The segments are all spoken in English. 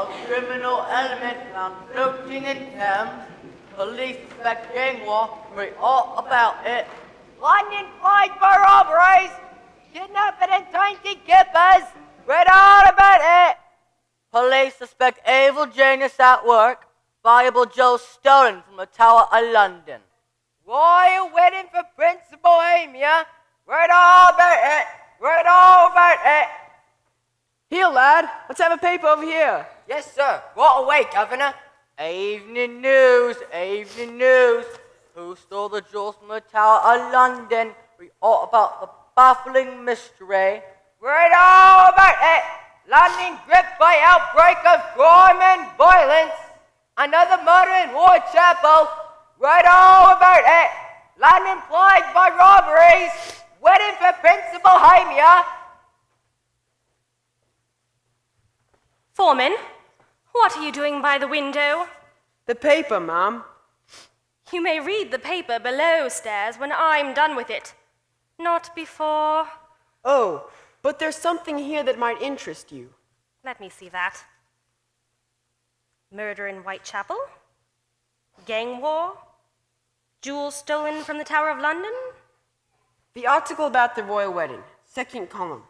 A criminal element found floating in Thames. Police suspect gang war. Read all about it. London flies for robberies. Kidnapping and tainted kippers. Read all about it. Police suspect evil genius at work. Valuable Joe stolen from the Tower of London. Royal wedding for Prince of Bohemia. Read all about it. Read all about it. Here, lad. Let's have a paper over here. Yes, sir. Right away, Governor. Evening news, evening news. Who stole the jewels from the Tower of London? Read all about the baffling mystery. Read all about it. London gripped by outbreak of crime and violence. Another murder in Whitechapel. Read all about it. London plagued by robberies. Wedding for Prince of Bohemia. Foreman, what are you doing by the window? The paper, Ma'am. You may read the paper below stairs when I'm done with it. Not before. Oh, but there's something here that might interest you. Let me see that. Murder in Whitechapel? Gang war? Jewels stolen from the Tower of London? The article about the royal wedding, second column.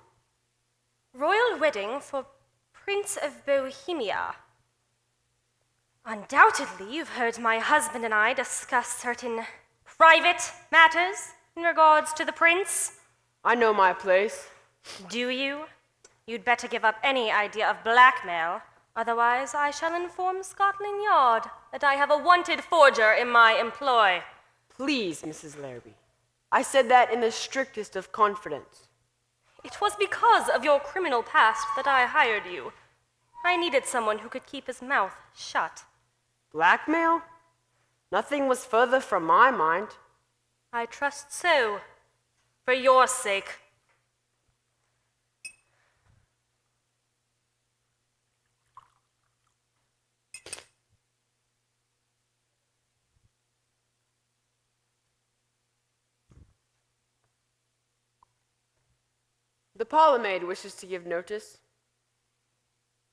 Royal wedding for Prince of Bohemia. Undoubtedly, you've heard my husband and I discuss certain private matters in regards to the prince. I know my place. Do you? You'd better give up any idea of blackmail. Otherwise, I shall inform Scotland Yard that I have a wanted forger in my employ. Please, Mrs. Larrabee. I said that in the strictest of confidence. It was because of your criminal past that I hired you. I needed someone who could keep his mouth shut. Blackmail? Nothing was further from my mind. I trust so, for your sake. The parlour-maid wishes to give notice.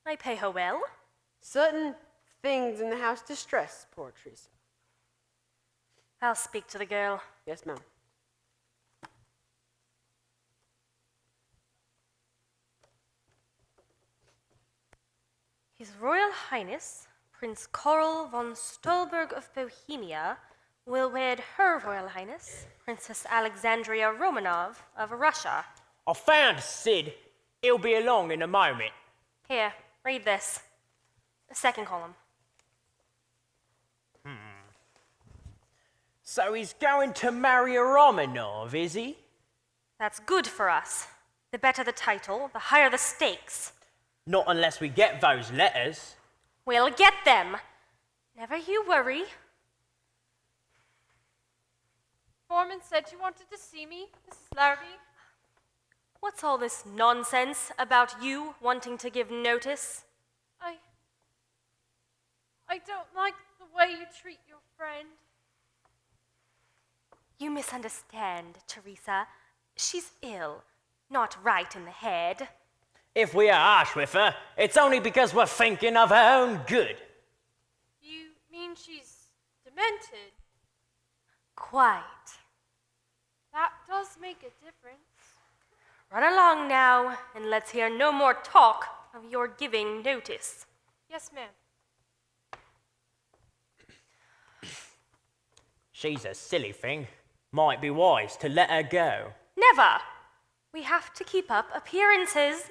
I pay her well. Certain things in the house distress poor Teresa. I'll speak to the girl. Yes, ma'am. His Royal Highness, Prince Karl von Stolberg of Bohemia, will wed Her Royal Highness, Princess Alexandria Romanov of Russia. I found Sid. He'll be along in a moment. Here, read this. The second column. So he's going to marry a Romanov, is he? That's good for us. The better the title, the higher the stakes. Not unless we get those letters. We'll get them. Never you worry. Foreman said you wanted to see me, Mrs. Larrabee. What's all this nonsense about you wanting to give notice? I don't like the way you treat your friend. You misunderstand, Teresa. She's ill, not right in the head. If we are harsh with her, it's only because we're thinking of her own good. You mean she's demented? Quite. That does make a difference. Run along now, and let's hear no more talk of your giving notice. Yes, ma'am. She's a silly thing. Might be wise to let her go. Never! We have to keep up appearances.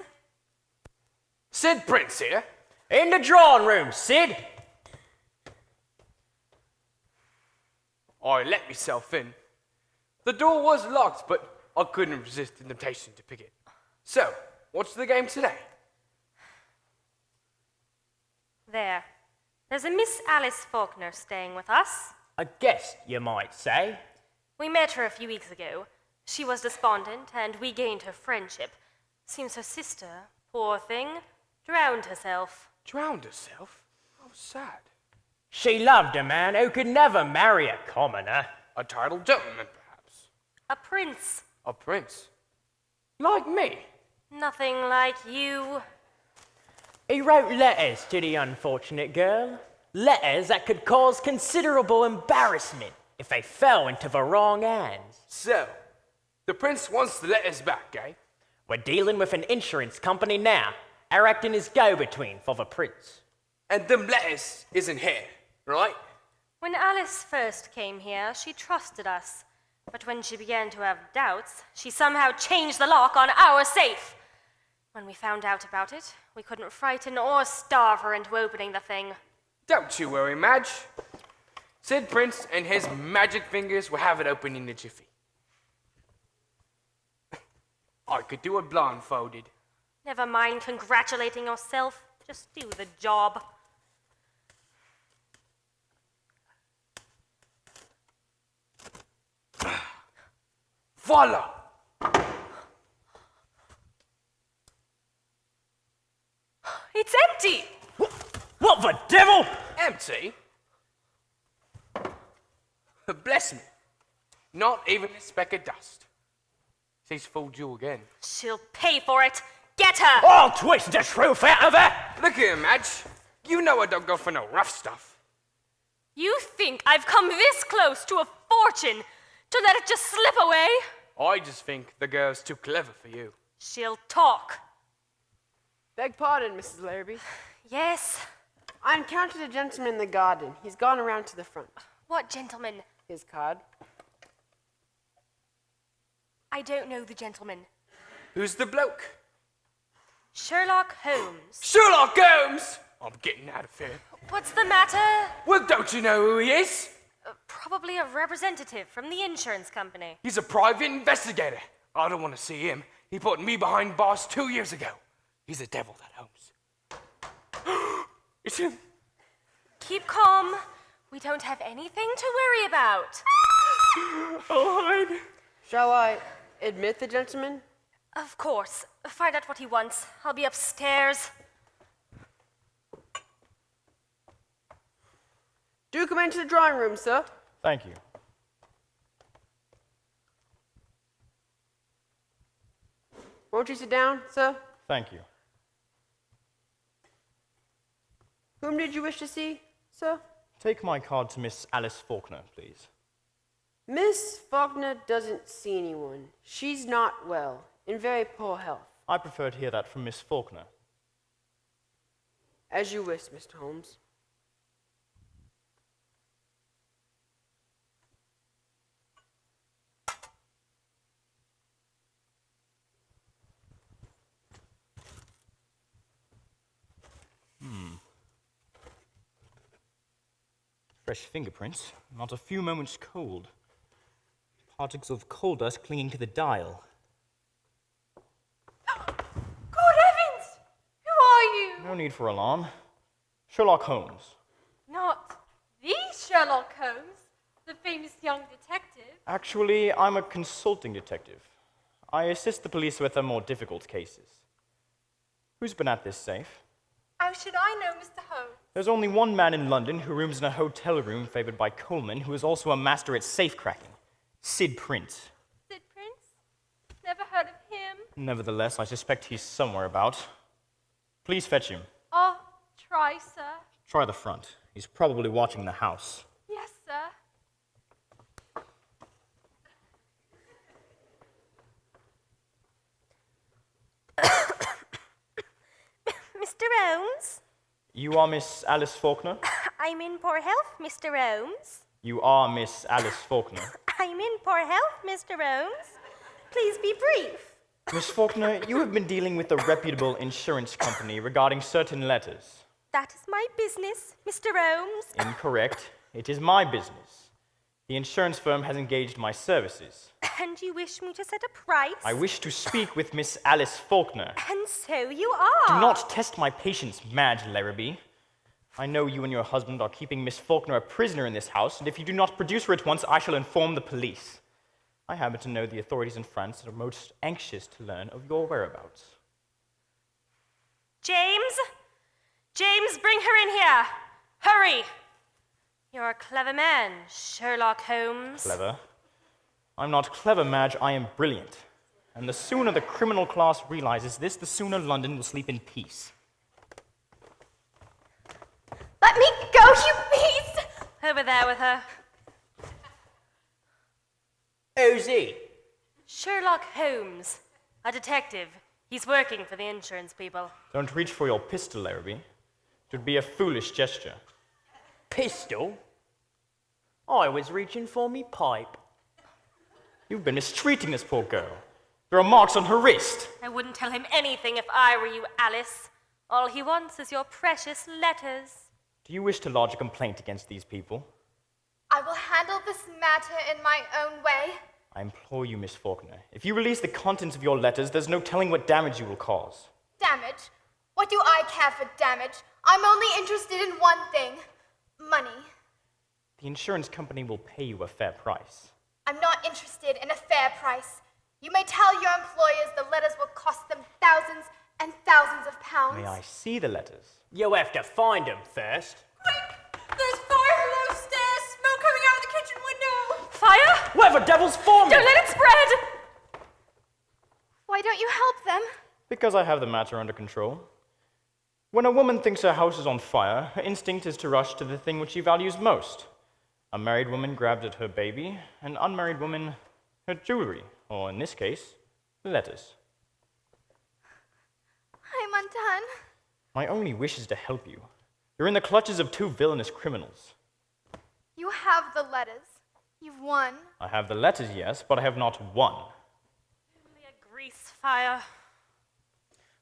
Sid Prince here. In the drawing room, Sid! I let myself in. The door was locked, but I couldn't resist the temptation to pick it. So, what's the game today? There's a Miss Alice Faulkner staying with us. A guest, you might say. We met her a few weeks ago. She was despondent, and we gained her friendship. Seems her sister, poor thing, drowned herself. Drowned herself? How sad. She loved a man who could never marry a commoner. A titled gentleman, perhaps. A prince. A prince. Like me. Nothing like you. He wrote letters to the unfortunate girl. Letters that could cause considerable embarrassment if they fell into the wrong hands. So, the prince wants the letters back, eh? We're dealing with an insurance company now. They're acting as go-between for the prince. And them letters isn't here, right? When Alice first came here, she trusted us. But when she began to have doubts, she somehow changed the lock on our safe. When we found out about it, we couldn't frighten or starve her into opening the thing. Don't you worry, Madge. Sid Prince and his magic fingers will have it open in a jiffy. I could do it blindfolded. Never mind congratulating yourself. Just do the job. Voila! It's empty! What the devil? Empty? Bless me. Not even a speck of dust. She's fooled you again. She'll pay for it. Get her! I'll twist the truth out of her! Look here, Madge. You know I don't go for no rough stuff. You think I've come this close to a fortune to let it just slip away? I just think the girl's too clever for you. She'll talk. Beg pardon, Mrs. Larrabee. Yes. I encountered a gentleman in the garden. He's gone around to the front. What gentleman? His card. I don't know the gentleman. Who's the bloke? Sherlock Holmes. Sherlock Holmes! I'm getting out of here. What's the matter? Well, don't you know who he is? Probably a representative from the insurance company. He's a private investigator. I don't want to see him. He put me behind bars 2 years ago. He's a devil, that Holmes. It's him. Keep calm. We don't have anything to worry about. I'll hide. Shall I admit the gentleman? Of course. Find out what he wants. I'll be upstairs. Do come into the drawing room, sir. Thank you. Won't you sit down, sir? Thank you. Whom did you wish to see, sir? Take my card to Miss Alice Faulkner, please. Miss Faulkner doesn't see anyone. She's not well, in very poor health. I prefer to hear that from Miss Faulkner. As you wish, Mr. Holmes. Fresh fingerprints, not a few moments cold. Particles of coal dust clinging to the dial. Good heavens! Who are you? No need for alarm. Sherlock Holmes. Not the Sherlock Holmes, the famous young detective. Actually, I'm a consulting detective. I assist the police with their more difficult cases. Who's been at this safe? How should I know, Mr. Holmes? There's only one man in London who rooms in a hotel room favored by Coleman, who is also a master at safe cracking. Sid Prince. Sid Prince? Never heard of him. Nevertheless, I suspect he's somewhere about. Please fetch him. I'll try, sir. Try the front. He's probably watching the house. Yes, sir. Mr. Holmes? You are Miss Alice Faulkner? I'm in poor health, Mr. Holmes. You are Miss Alice Faulkner. I'm in poor health, Mr. Holmes. Please be brief. Miss Faulkner, you have been dealing with a reputable insurance company regarding certain letters. That is my business, Mr. Holmes. Incorrect. It is my business. The insurance firm has engaged my services. And you wish me to set a price? I wish to speak with Miss Alice Faulkner. And so you are. Do not test my patience, Madge Larrabee. I know you and your husband are keeping Miss Faulkner a prisoner in this house, and if you do not produce her at once, I shall inform the police. I happen to know the authorities in France are most anxious to learn of your whereabouts. James? James, bring her in here. Hurry. You're a clever man, Sherlock Holmes. Clever? I'm not clever, Madge, I am brilliant. And the sooner the criminal class realizes this, the sooner London will sleep in peace. Let me go, you beast! Over there with her. Who's he? Sherlock Holmes, a detective. He's working for the insurance people. Don't reach for your pistol, Larrabee. It would be a foolish gesture. Pistol? I was reaching for me pipe. You've been mistreating this poor girl. There are marks on her wrist. I wouldn't tell him anything if I were you, Alice. All he wants is your precious letters. Do you wish to lodge a complaint against these people? I will handle this matter in my own way. I implore you, Miss Faulkner. If you release the contents of your letters, there's no telling what damage you will cause. Damage? What do I care for damage? I'm only interested in one thing. Money. The insurance company will pay you a fair price. I'm not interested in a fair price. You may tell your employers the letters will cost them thousands and thousands of pounds. May I see the letters? You'll have to find them first. Quick! There's fire below stairs! Smoke coming out of the kitchen window! Fire? Where the devil's forming? Don't let it spread! Why don't you help them? Because I have the matter under control. When a woman thinks her house is on fire, her instinct is to rush to the thing which she values most. A married woman grabs at her baby, an unmarried woman her jewelry, or in this case, letters. I'm undone. My only wish is to help you. You're in the clutches of two villainous criminals. You have the letters. You've won. I have the letters, yes, but I have not won. Only a grease fire.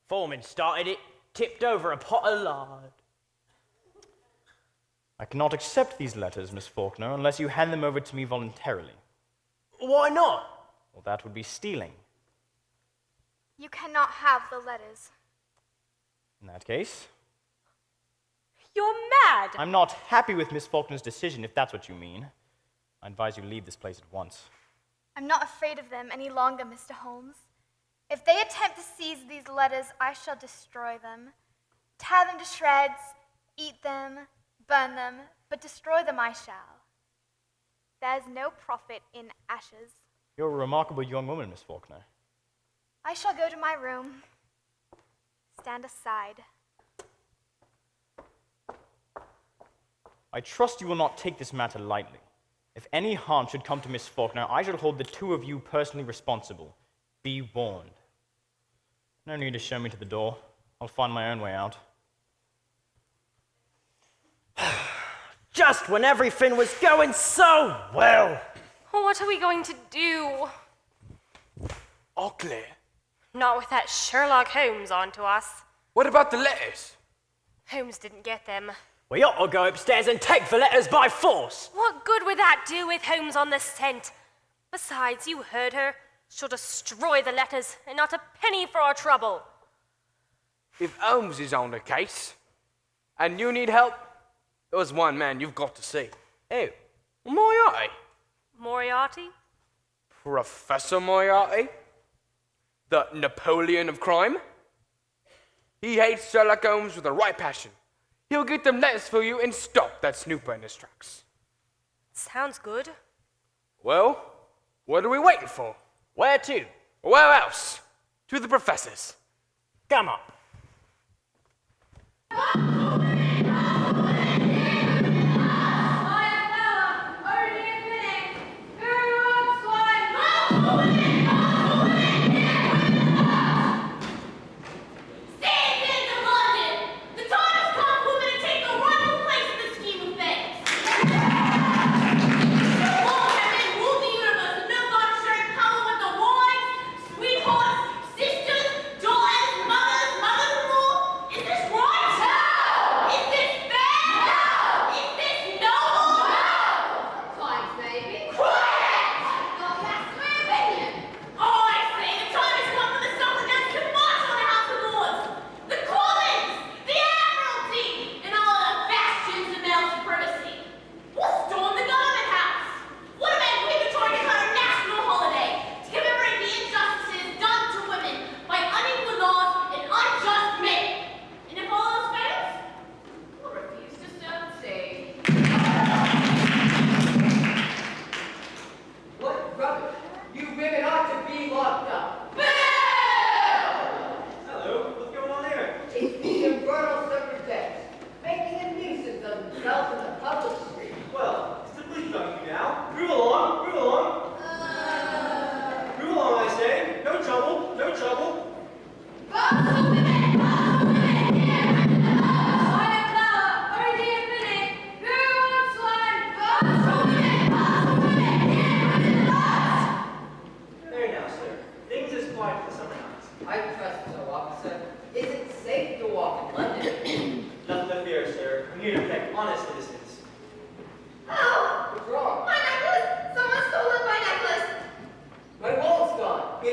Foreman started it, tipped over a pot of lard. I cannot accept these letters, Miss Faulkner, unless you hand them over to me voluntarily. Why not? Well, that would be stealing. You cannot have the letters. In that case, You're mad! I'm not happy with Miss Faulkner's decision, if that's what you mean. I advise you leave this place at once. I'm not afraid of them any longer, Mr. Holmes. If they attempt to seize these letters, I shall destroy them. Tear them to shreds, eat them, burn them, but destroy them I shall. There's no profit in ashes. You're a remarkable young woman, Miss Faulkner. I shall go to my room. Stand aside. I trust you will not take this matter lightly. If any harm should come to Miss Faulkner, I shall hold the two of you personally responsible. Be warned. No need to show me to the door. I'll find my own way out. Just when everything was going so well. What are we going to do? All clear. Not with that Sherlock Holmes onto us. What about the letters? Holmes didn't get them. We ought to go upstairs and take the letters by force. What good would that do with Holmes on the scent? Besides, you heard her. She'll destroy the letters, and not a penny for our trouble. If Holmes is on the case, and you need help, there's one man you've got to see. Who? Moriarty. Moriarty? Professor Moriarty? The Napoleon of crime? He hates Sherlock Holmes with a right passion. He'll get them letters for you and stop that snooper in his tracks. Sounds good. Well, what are we waiting for? Where to? Where else? To the professor's. Come on. here to protect honest citizens. Oh! What's wrong? My necklace! Someone stolen my necklace! My wallet's gone.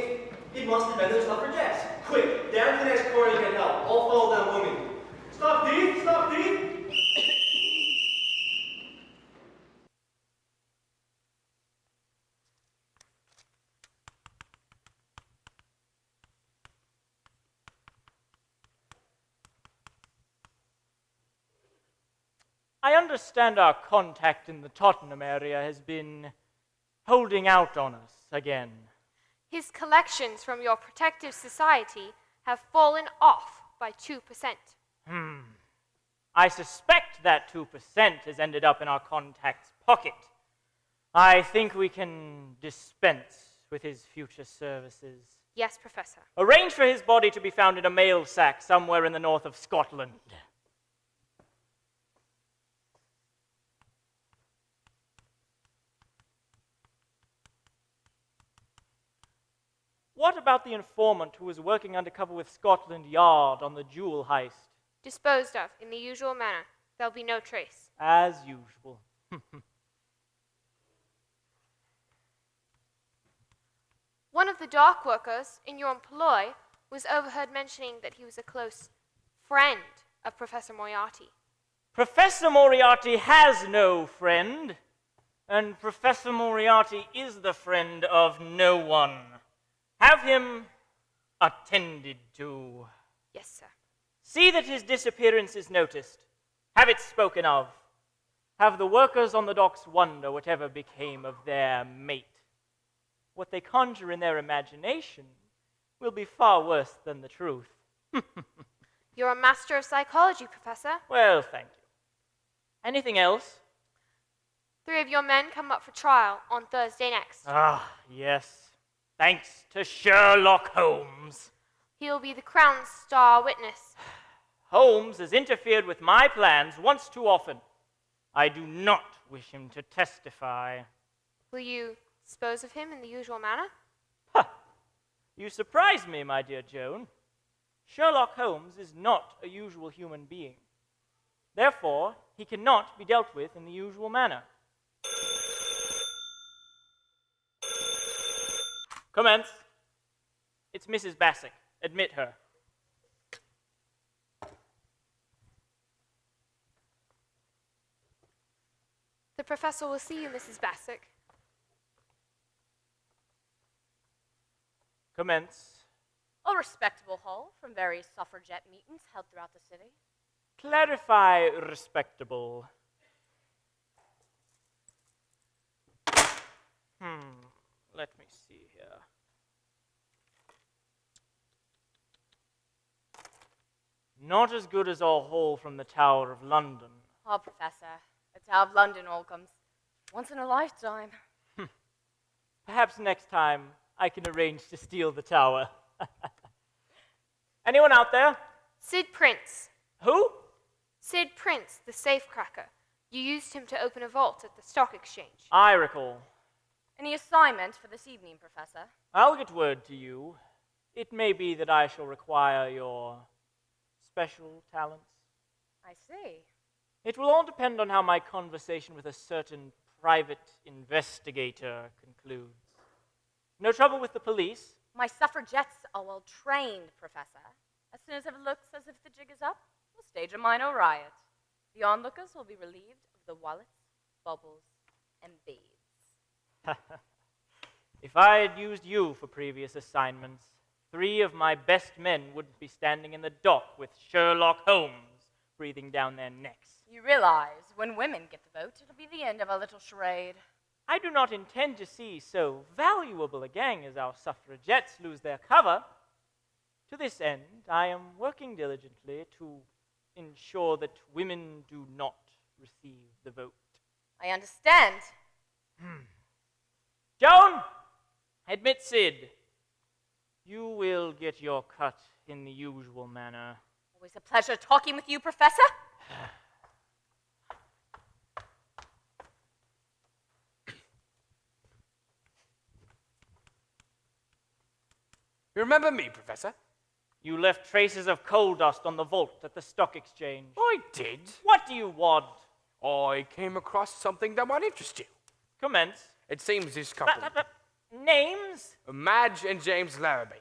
It must have been those suffragettes. Quick, down to the next corner and get help. All fall down women. Stop thief! Stop thief! I understand our contact in the Tottenham area has been holding out on us again. His collections from your protective society have fallen off by 2%. I suspect that 2% has ended up in our contact's pocket. I think we can dispense with his future services. Yes, Professor. Arrange for his body to be found in a mail sack somewhere in the north of Scotland. What about the informant who was working undercover with Scotland Yard on the jewel heist? Disposed of in the usual manner. There'll be no trace. As usual. One of the dock workers in your employ was overheard mentioning that he was a close friend of Professor Moriarty. Professor Moriarty has no friend, and Professor Moriarty is the friend of no one. Have him attended to. Yes, sir. See that his disappearance is noticed. Have it spoken of. Have the workers on the docks wonder whatever became of their mate. What they conjure in their imagination will be far worse than the truth. You're a master of psychology, Professor. Well, thank you. Anything else? 3 of your men come up for trial on Thursday next. Ah, yes. Thanks to Sherlock Holmes. He'll be the Crown's star witness. Holmes has interfered with my plans once too often. I do not wish him to testify. Will you dispose of him in the usual manner? You surprise me, my dear Joan. Sherlock Holmes is not a usual human being. Therefore, he cannot be dealt with in the usual manner. Commence. It's Mrs. Bassick. Admit her. The professor will see you, Mrs. Bassick. Commence. A respectable hall from various suffragette meetings held throughout the city. Clarify respectable. Let me see here. Not as good as our hall from the Tower of London. Oh, Professor, the Tower of London all comes once in a lifetime. Perhaps next time I can arrange to steal the tower. Anyone out there? Sid Prince. Who? Sid Prince, the safecracker. You used him to open a vault at the stock exchange. I recall. Any assignment for this evening, Professor? I'll get word to you. It may be that I shall require your special talents. I see. It will all depend on how my conversation with a certain private investigator concludes. No trouble with the police? My suffragettes are well trained, Professor. As soon as it looks as if the jig is up, we'll stage a minor riot. The onlookers will be relieved of the wallets, baubles, and beads. If I had used you for previous assignments, 3 of my best men wouldn't be standing in the dock with Sherlock Holmes breathing down their necks. You realize when women get the vote, it'll be the end of our little charade. I do not intend to see so valuable a gang as our suffragettes lose their cover. To this end, I am working diligently to ensure that women do not receive the vote. I understand. Joan, admit Sid. You will get your cut in the usual manner. Always a pleasure talking with you, Professor. You remember me, Professor? You left traces of coal dust on the vault at the stock exchange. I did. What do you want? I came across something that might interest you. Commence. It seems this couple, Names? Madge and James Larrabee,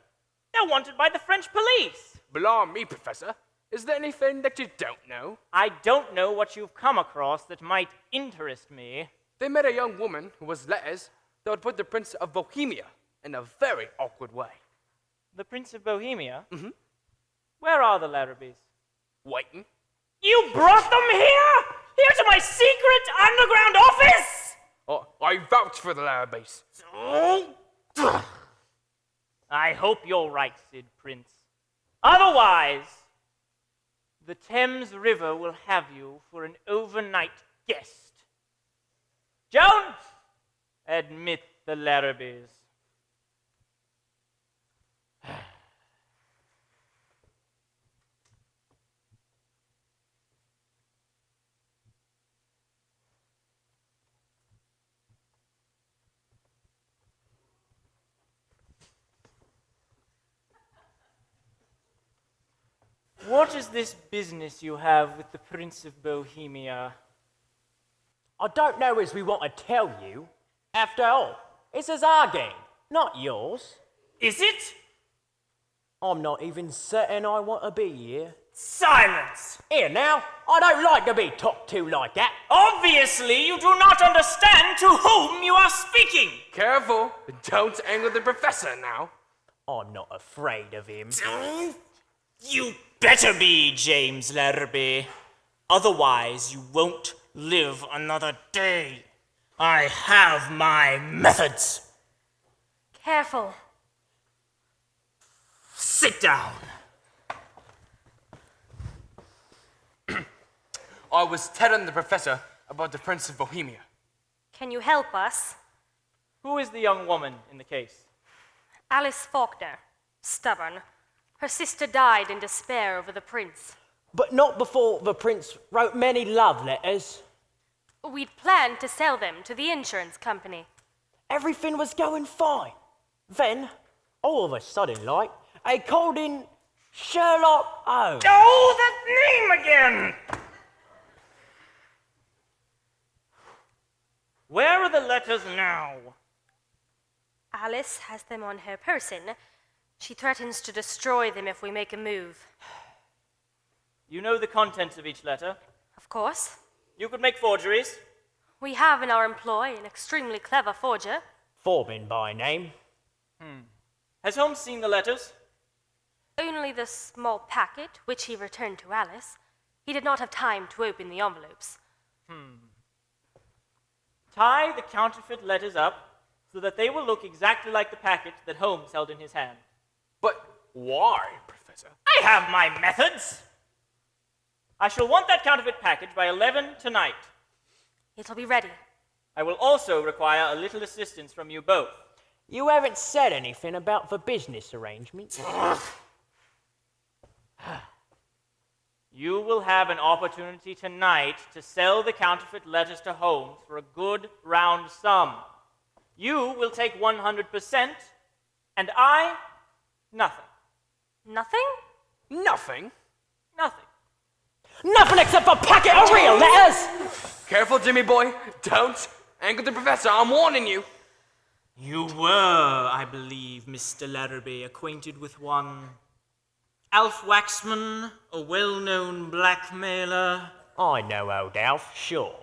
They're wanted by the French police. belong me, Professor. Is there anything that you don't know? I don't know what you've come across that might interest me. They met a young woman who was letters that would put the Prince of Bohemia in a very awkward way. The Prince of Bohemia? Mm-hmm. Where are the Larrabees? Waiting. You brought them here? Here to my secret underground office? Oh, I vouch for the Larrabees. I hope you're right, Sid Prince. Otherwise, the Thames River will have you for an overnight guest. Jones, admit the Larrabees. What is this business you have with the Prince of Bohemia? I don't know as we want to tell you. After all, this is our game, not yours. Is it? I'm not even certain I want to be here. Silence! Here now, I don't like to be talked to like that. Obviously, you do not understand to whom you are speaking. Careful, don't anger the Professor now. I'm not afraid of him. You better be, James Larrabee. Otherwise, you won't live another day. I have my methods. Careful. Sit down. I was telling the Professor about the Prince of Bohemia. Can you help us? Who is the young woman in the case? Alice Faulkner. Stubborn. Her sister died in despair over the prince. But not before the prince wrote many love letters. We'd planned to sell them to the insurance company. Everything was going fine. Then, all of a sudden, like, they called in Sherlock Holmes. Oh, that name again! Where are the letters now? Alice has them on her person. She threatens to destroy them if we make a move. You know the contents of each letter. Of course. You could make forgeries. We have in our employ an extremely clever forger. Forbin by name. Has Holmes seen the letters? Only the small packet, which he returned to Alice. He did not have time to open the envelopes. Tie the counterfeit letters up so that they will look exactly like the packet that Holmes held in his hand. But why, Professor? I have my methods. I shall want that counterfeit package by 11 tonight. It'll be ready. I will also require a little assistance from you both. You haven't said anything about the business arrangement. You will have an opportunity tonight to sell the counterfeit letters to Holmes for a good round sum. You will take 100%, and I, nothing. Nothing? Nothing. Nothing. Nothing except a packet of real letters! Careful, Jimmy boy. Don't anger the Professor. I'm warning you. You were, I believe, Mr. Larrabee, acquainted with one Alf Waxman, a well-known blackmailer. I know old Alf, sure.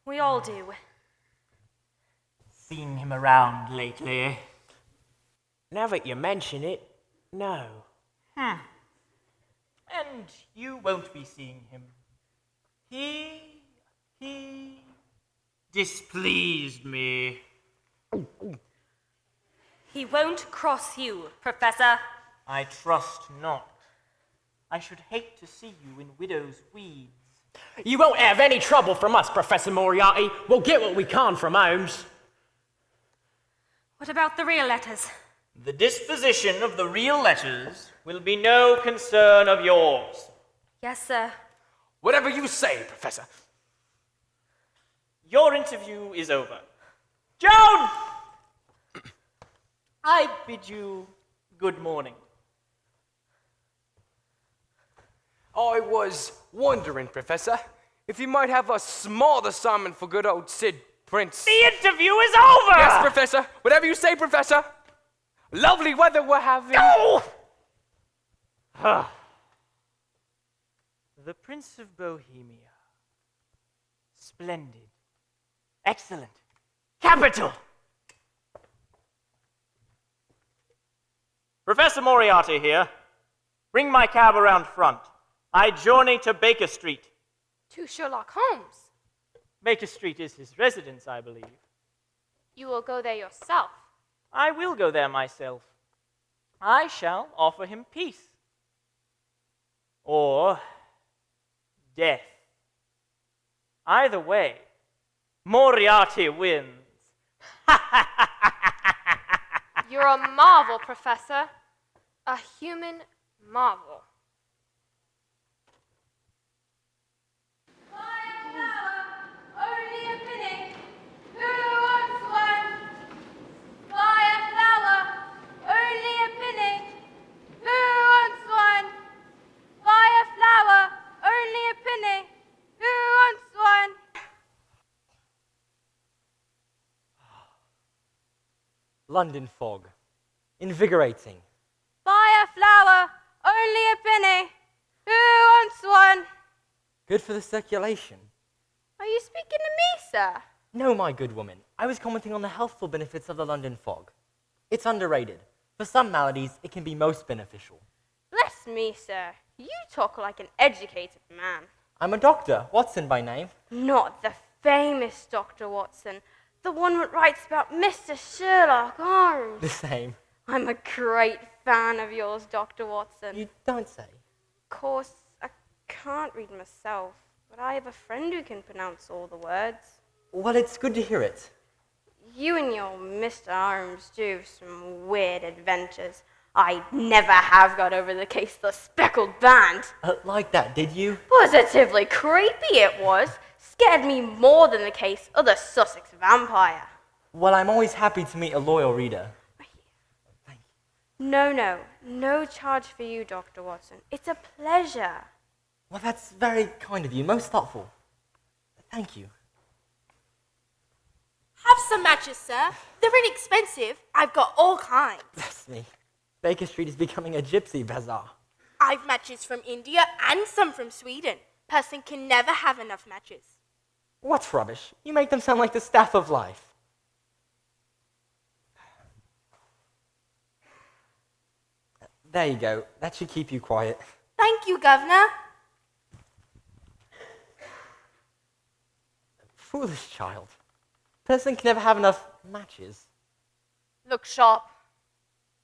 We all do. Seen him around lately? Now that you mention it, no. And you won't be seeing him. He displeased me. He won't cross you, Professor. I trust not. I should hate to see you in widow's weeds. You won't have any trouble from us, Professor Moriarty. We'll get what we can from Holmes. What about the real letters? The disposition of the real letters will be no concern of yours. Yes, sir. Whatever you say, Professor. Your interview is over. Joan! I bid you good morning. I was wondering, Professor, if you might have a small assignment for good old Sid Prince. The interview is over! Yes, Professor. Whatever you say, Professor. Lovely weather we're having. Go! The Prince of Bohemia. Splendid. Excellent. Capital! Professor Moriarty here. Bring my cab around front. I journey to Baker Street. To Sherlock Holmes. Baker Street is his residence, I believe. You will go there yourself. I will go there myself. I shall offer him peace. Or death. Either way, Moriarty wins. You're a marvel, Professor. A human marvel. Only a penny. Who wants one? Buy a flower. Only a penny. Who wants one? Buy a flower. Only a penny. Who wants one? London fog. Invigorating. Buy a flower. Only a penny. Who wants one? Good for the circulation. Are you speaking to me, sir? No, my good woman. I was commenting on the healthful benefits of the London fog. It's underrated. For some maladies, it can be most beneficial. Bless me, sir. You talk like an educated man. I'm a doctor, Watson by name. Not the famous Dr. Watson. The one that writes about Mr. Sherlock Holmes. The same. I'm a great fan of yours, Dr. Watson. You don't say. Of course, I can't read myself, but I have a friend who can pronounce all the words. Well, it's good to hear it. You and your Mr. Holmes do have some weird adventures. I never have got over the case of the speckled band. Like that, did you? Positively creepy it was. Scared me more than the case of the Sussex vampire. Well, I'm always happy to meet a loyal reader. No charge for you, Dr. Watson. It's a pleasure. Well, that's very kind of you, most thoughtful. Thank you. Have some matches, sir. They're inexpensive. I've got all kinds. Bless me. Baker Street is becoming a gypsy bazaar. I've matches from India and some from Sweden. Person can never have enough matches. What's rubbish? You make them sound like the staff of life. There you go. That should keep you quiet. Thank you, Governor. Foolish child. Person can never have enough matches. Look sharp.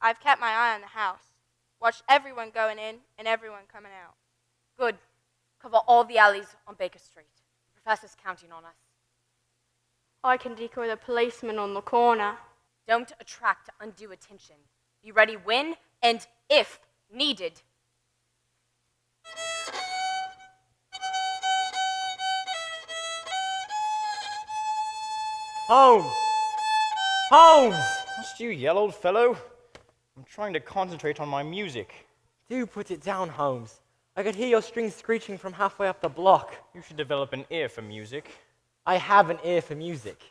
I've kept my eye on the house. Watched everyone going in and everyone coming out. Good. Cover all the alleys on Baker Street. The professor's counting on us. I can decoy the policeman on the corner. Don't attract undue attention. Be ready when and if needed. Holmes! Holmes! Must you yell, old fellow? I'm trying to concentrate on my music. Do put it down, Holmes. I could hear your strings screeching from halfway up the block. You should develop an ear for music. I have an ear for music.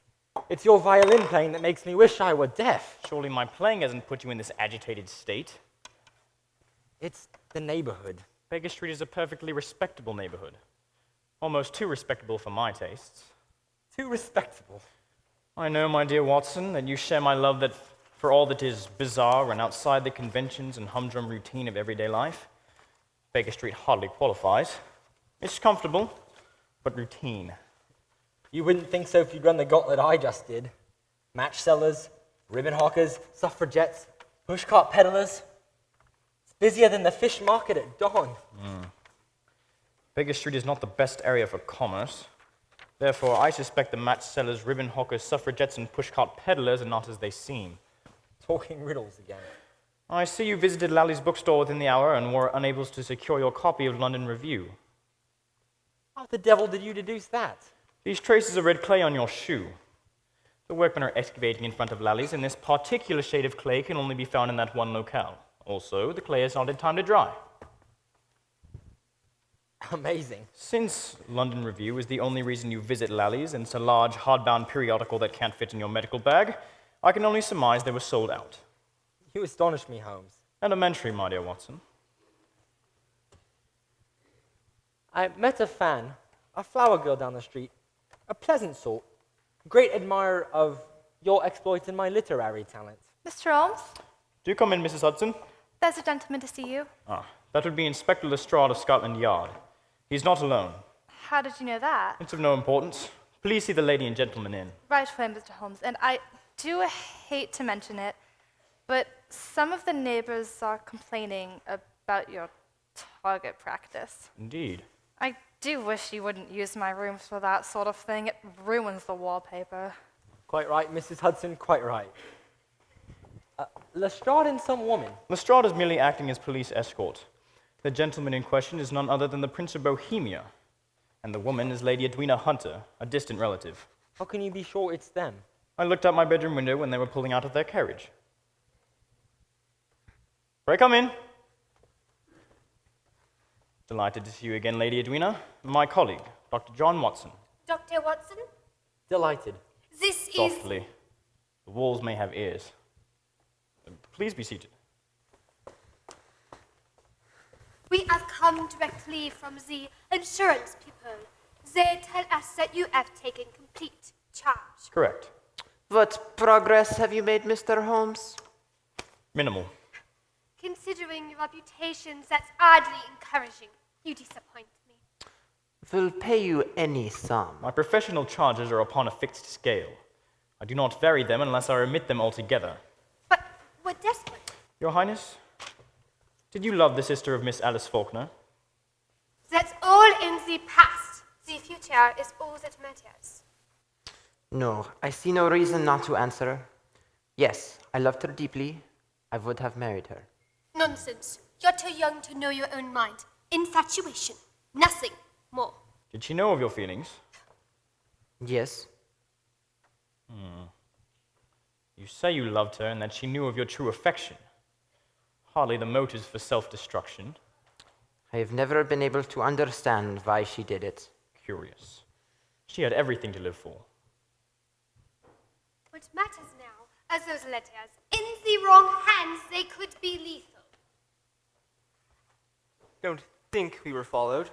It's your violin playing that makes me wish I were deaf. Surely my playing hasn't put you in this agitated state. It's the neighborhood. Baker Street is a perfectly respectable neighborhood. Almost too respectable for my tastes. Too respectable. I know, my dear Watson, that you share my love that for all that is bizarre and outside the conventions and humdrum routine of everyday life, Baker Street hardly qualifies. It's comfortable, but routine. You wouldn't think so if you'd run the gauntlet I just did. Match sellers, ribbon hawkers, suffragettes, pushcart peddlers. It's busier than the fish market at dawn. Baker Street is not the best area for commerce. Therefore, I suspect the match sellers, ribbon hawkers, suffragettes, and pushcart peddlers are not as they seem. Talking riddles again. I see you visited Lally's bookstore within the hour and were unable to secure your copy of London Review. How the devil did you deduce that? These traces of red clay on your shoe. The workmen are excavating in front of Lally's, and this particular shade of clay can only be found in that one locale. Also, the clay has not had time to dry. Amazing. Since London Review is the only reason you visit Lally's and it's a large, hardbound periodical that can't fit in your medical bag, I can only surmise they were sold out. You astonish me, Holmes. Elementary, my dear Watson. I met a fan, a flower girl down the street, a pleasant sort, great admirer of your exploits in my literary talents. Mr. Holmes, Do come in, Mrs. Hudson. there's a gentleman to see you. Ah, that would be Inspector Lestrade of Scotland Yard. He's not alone. How did you know that? It's of no importance. Please see the lady and gentleman in. Right away, Mr. Holmes. And I do hate to mention it, but some of the neighbors are complaining about your target practice. Indeed. I do wish you wouldn't use my rooms for that sort of thing. It ruins the wallpaper. Quite right, Mrs. Hudson, quite right. Lestrade and some woman. Lestrade is merely acting as police escort. The gentleman in question is none other than the Prince of Bohemia, and the woman is Lady Edwina Hunter, a distant relative. How can you be sure it's them? I looked out my bedroom window when they were pulling out of their carriage. Pray come in. Delighted to see you again, Lady Edwina. My colleague, Dr. John Watson. Dr. Watson, Delighted. this is... Softly. The walls may have ears. Please be seated. We have come directly from the insurance people. They tell us that you have taken complete charge. Correct. What progress have you made, Mr. Holmes? Minimal. Considering your reputations, that's oddly encouraging. You disappoint me. We'll pay you any sum. My professional charges are upon a fixed scale. I do not vary them unless I omit them altogether. But we're desperate. Your Highness, did you love the sister of Miss Alice Faulkner? That's all in the past. The future is all that matters. No, I see no reason not to answer. Yes, I loved her deeply. I would have married her. Nonsense. You're too young to know your own mind. Infatuation. Nothing more. Did she know of your feelings? Yes. You say you loved her and that she knew of your true affection. Hardly the motives for self-destruction. I have never been able to understand why she did it. Curious. She had everything to live for. What matters now are those letters. In the wrong hands, they could be lethal. Don't think we were followed.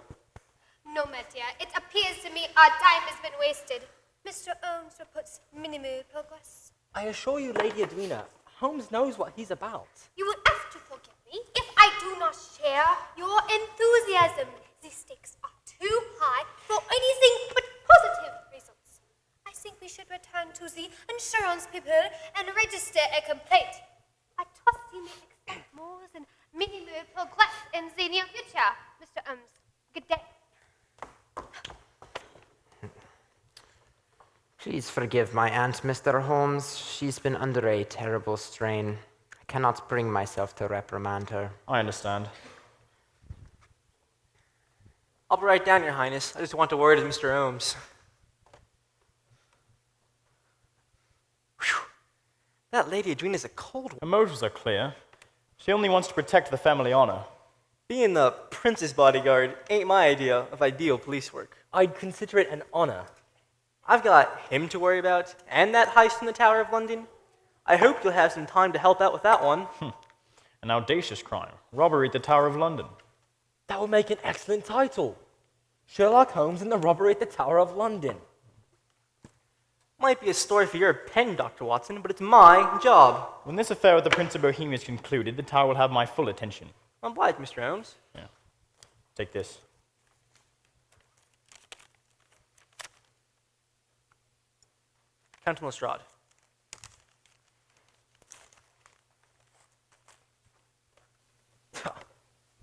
No matter. It appears to me our time has been wasted. Mr. Holmes reports minimal progress. I assure you, Lady Edwina, Holmes knows what he's about. You will have to forgive me if I do not share your enthusiasm. The stakes are too high for anything but positive results. I think we should return to the insurance people and register a complaint. I trust you may expect more than minimal progress in the near future, Mr. Holmes. Good day. Please forgive my aunt, Mr. Holmes. She's been under a terrible strain. I cannot bring myself to reprimand her. I understand. I'll be right down, Your Highness. I just want a word with Mr. Holmes. Whew. That Lady Edwina's a cold one. Her motives are clear. She only wants to protect the family honor. Being the prince's bodyguard ain't my idea of ideal police work. I'd consider it an honor. I've got him to worry about, and that heist in the Tower of London. I hope you'll have some time to help out with that one. An audacious crime. Robbery at the Tower of London. That would make an excellent title. Sherlock Holmes and the Robbery at the Tower of London. Might be a story for your pen, Dr. Watson, but it's my job. When this affair with the Prince of Bohemia is concluded, the Tower will have my full attention. I'm obliged, Mr. Holmes. Yeah. Take this. Count Lestrade.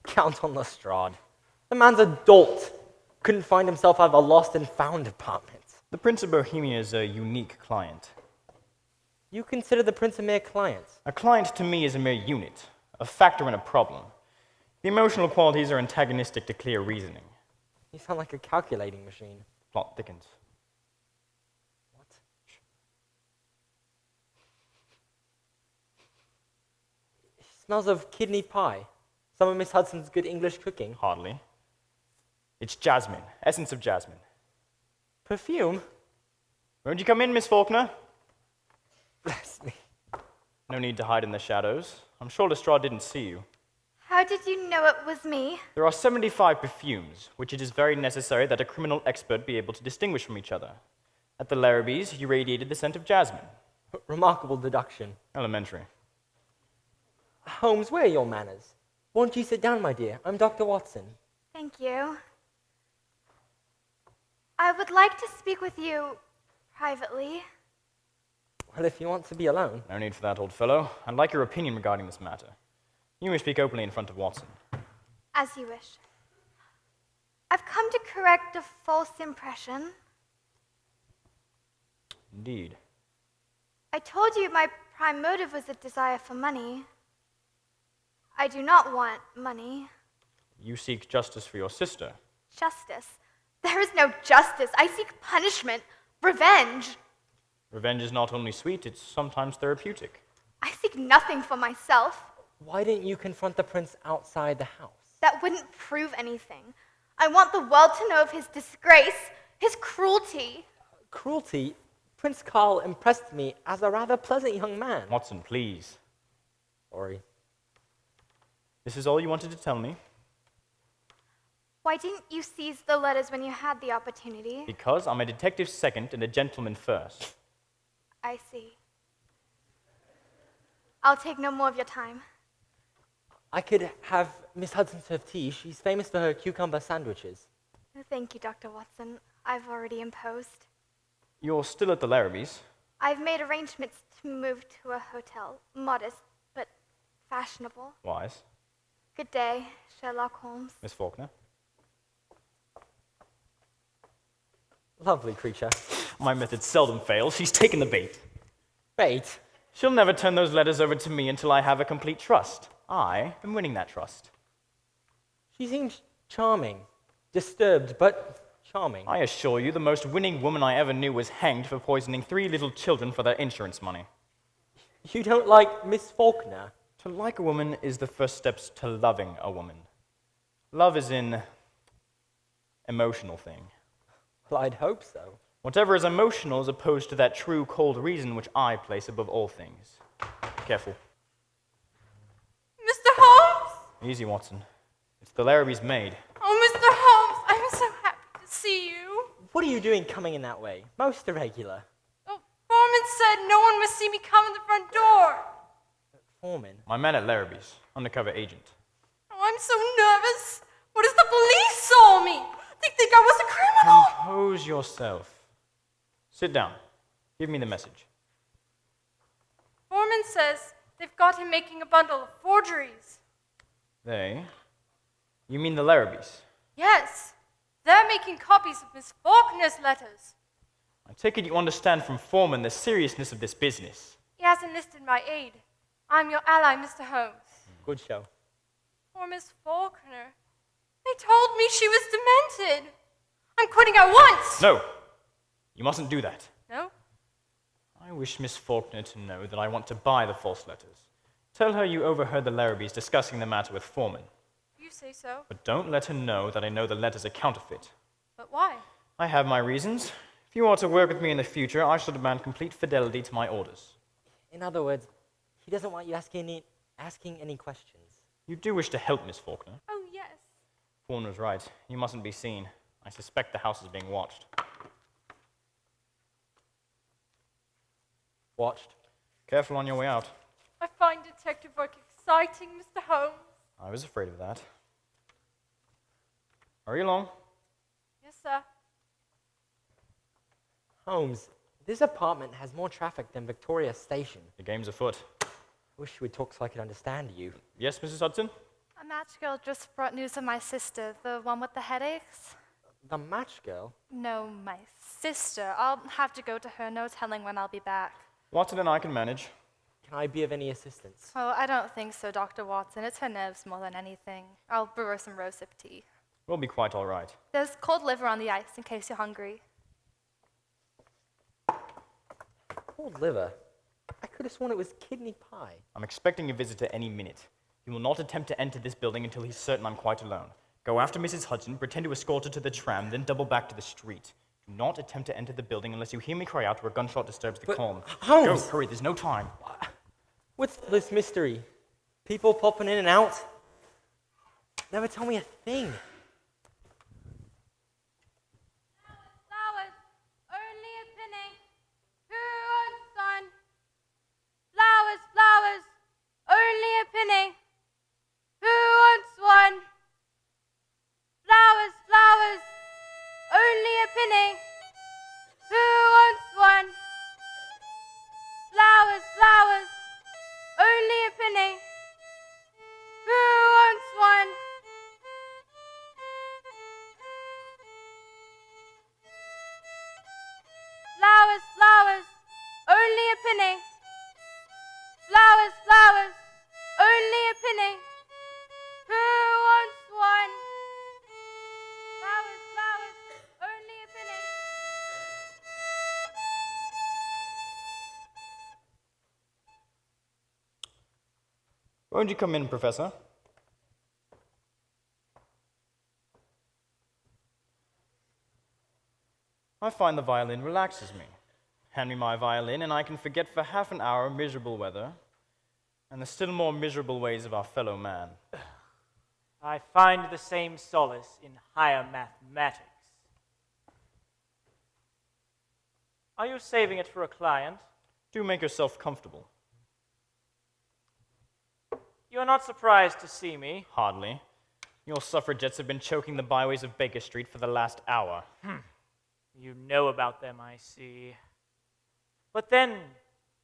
Count on Lestrade. The man's a dolt. Couldn't find himself out of a lost and found department. The Prince of Bohemia is a unique client. You consider the prince a mere client? A client to me is a mere unit, a factor in a problem. The emotional qualities are antagonistic to clear reasoning. You sound like a calculating machine. Plot thickens. What? It smells of kidney pie. Some of Miss Hudson's good English cooking. Hardly. It's jasmine. Essence of jasmine. Perfume? Won't you come in, Miss Faulkner? Bless me. No need to hide in the shadows. I'm sure Lestrade didn't see you. How did you know it was me? There are 75 perfumes, which it is very necessary that a criminal expert be able to distinguish from each other. At the Larrabees, you radiated the scent of jasmine. Remarkable deduction. Elementary. Holmes, where are your manners? Won't you sit down, my dear? I'm Dr. Watson. Thank you. I would like to speak with you privately. Well, if you want to be alone. No need for that, old fellow. I'd like your opinion regarding this matter. You may speak openly in front of Watson. As you wish. I've come to correct a false impression. Indeed. I told you my prime motive was a desire for money. I do not want money. You seek justice for your sister. Justice. There is no justice. I seek punishment, revenge. Revenge is not only sweet, it's sometimes therapeutic. I seek nothing for myself. Why didn't you confront the prince outside the house? That wouldn't prove anything. I want the world to know of his disgrace, his cruelty. Cruelty? Prince Carl impressed me as a rather pleasant young man. Watson, please. Sorry. This is all you wanted to tell me? Why didn't you seize the letters when you had the opportunity? Because I'm a detective second and a gentleman first. I see. I'll take no more of your time. I could have Miss Hudson serve tea. She's famous for her cucumber sandwiches. Thank you, Dr. Watson. I've already imposed. You're still at the Larrabees? I've made arrangements to move to a hotel. Modest, but fashionable. Wise. Good day, Sherlock Holmes. Miss Faulkner? Lovely creature. My method seldom fails. She's taken the bait. Bait? She'll never turn those letters over to me until I have a complete trust. I am winning that trust. She seems charming. Disturbed, but charming. I assure you, the most winning woman I ever knew was hanged for poisoning 3 little children for their insurance money. You don't like Miss Faulkner? To like a woman is the first steps to loving a woman. Love is an emotional thing. Well, I'd hope so. Whatever is emotional is opposed to that true, cold reason which I place above all things. Careful. Mr. Holmes? Easy, Watson. It's the Larrabee's maid. Oh, Mr. Holmes, I'm so happy to see you. What are you doing coming in that way? Most irregular. Oh, Foreman said no one must see me come in the front door. Foreman? My man at Larrabee's, undercover agent. Oh, I'm so nervous. What if the police saw me? They think I was a criminal. Compose yourself. Sit down. Give me the message. Foreman says they've got him making a bundle of forgeries. They? You mean the Larrabees? Yes, they're making copies of Miss Faulkner's letters. I take it you understand from Foreman the seriousness of this business. He has enlisted my aid. I'm your ally, Mr. Holmes. Good show. Poor Miss Faulkner. They told me she was demented. I'm quitting at once. No! You mustn't do that. No? I wish Miss Faulkner to know that I want to buy the false letters. Tell her you overheard the Larrabees discussing the matter with Foreman. You say so. But don't let her know that I know the letters are counterfeit. But why? I have my reasons. If you are to work with me in the future, I shall demand complete fidelity to my orders. In other words, he doesn't want you asking any questions. You do wish to help Miss Faulkner. Oh, yes. Foreman was right. You mustn't be seen. I suspect the house is being watched. Watched? Careful on your way out. I find detective work exciting, Mr. Holmes. I was afraid of that. Hurry along. Yes, sir. Holmes, this apartment has more traffic than Victoria Station. The game's afoot. I wish you would talk so I could understand you. Yes, Mrs. Hudson? A match girl just brought news of my sister, the one with the headaches. The match girl? No, my sister. I'll have to go to her, no telling when I'll be back. Watson and I can manage. Can I be of any assistance? Oh, I don't think so, Dr. Watson. It's her nerves more than anything. I'll brew her some rosehip tea. We'll be quite all right. There's cold liver on the ice in case you're hungry. Cold liver? I could have sworn it was kidney pie. I'm expecting a visitor any minute. He will not attempt to enter this building until he's certain I'm quite alone. Go after Mrs. Hudson, pretend to escort her to the tram, then double back to the street. Do not attempt to enter the building unless you hear me cry out or a gunshot disturbs the calm. Holmes! Go, hurry, there's no time. What's this mystery? People popping in and out? Never tell me a thing. Flowers, only a penny. Who wants one? Flowers, flowers, only a penny. Who wants one? Flowers, flowers, only a penny. Who wants one? Flowers, flowers, only a penny. Who wants one? Flowers, flowers, only a penny. Flowers, flowers, only a penny. Who wants one? Flowers, flowers, only a penny. Won't you come in, Professor? I find the violin relaxes me. Hand me my violin, and I can forget for half an hour miserable weather and the still more miserable ways of our fellow man. I find the same solace in higher mathematics. Are you saving it for a client? Do make yourself comfortable. You are not surprised to see me. Hardly. Your suffragettes have been choking the byways of Baker Street for the last hour. You know about them, I see. But then,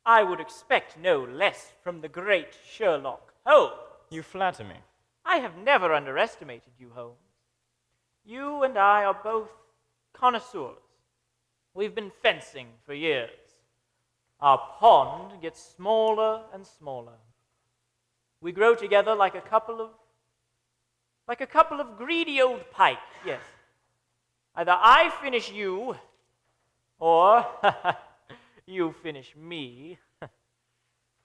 I would expect no less from the great Sherlock Holmes. You flatter me. I have never underestimated you, Holmes. You and I are both connoisseurs. We've been fencing for years. Our pond gets smaller and smaller. We grow together like a couple of greedy old pike, yes. Either I finish you, or you finish me,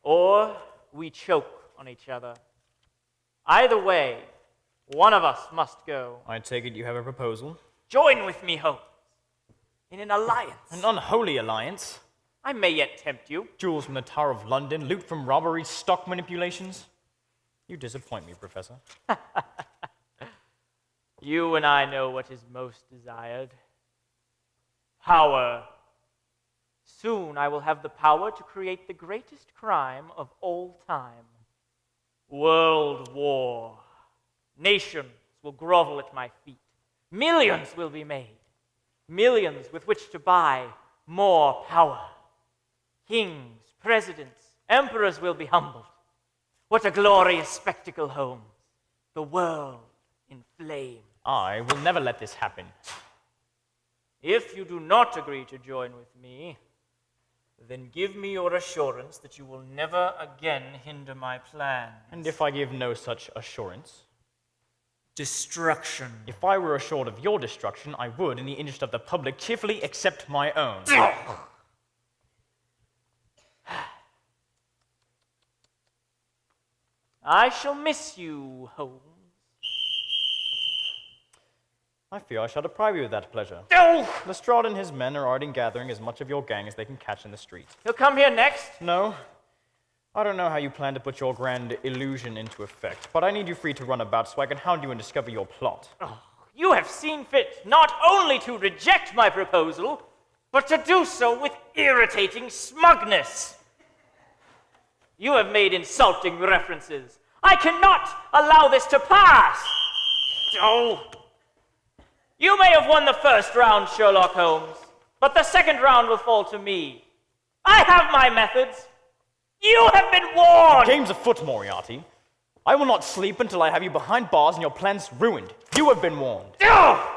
or we choke on each other. Either way, one of us must go. I take it you have a proposal? Join with me, Holmes, in an alliance. An unholy alliance? I may yet tempt you. Jewels from the Tower of London, loot from robberies, stock manipulations? You disappoint me, Professor. You and I know what is most desired. Power. Soon I will have the power to create the greatest crime of all time. World war. Nations will grovel at my feet. Millions will be made. Millions with which to buy more power. Kings, presidents, emperors will be humbled. What a glorious spectacle, Holmes. The world in flames. I will never let this happen. If you do not agree to join with me, then give me your assurance that you will never again hinder my plans. And if I give no such assurance? Destruction. If I were assured of your destruction, I would, in the interest of the public, cheerfully accept my own. I shall miss you, Holmes. I fear I shall deprive you of that pleasure. Oh! Lestrade and his men are already gathering as much of your gang as they can catch in the street. He'll come here next? No. I don't know how you plan to put your grand illusion into effect, but I need you free to run about so I can hound you and discover your plot. Oh, you have seen fit not only to reject my proposal, but to do so with irritating smugness. You have made insulting references. I cannot allow this to pass. Oh. You may have won the first round, Sherlock Holmes, but the second round will fall to me. I have my methods. You have been warned! The game's afoot, Moriarty. I will not sleep until I have you behind bars and your plans ruined. You have been warned. Yeah!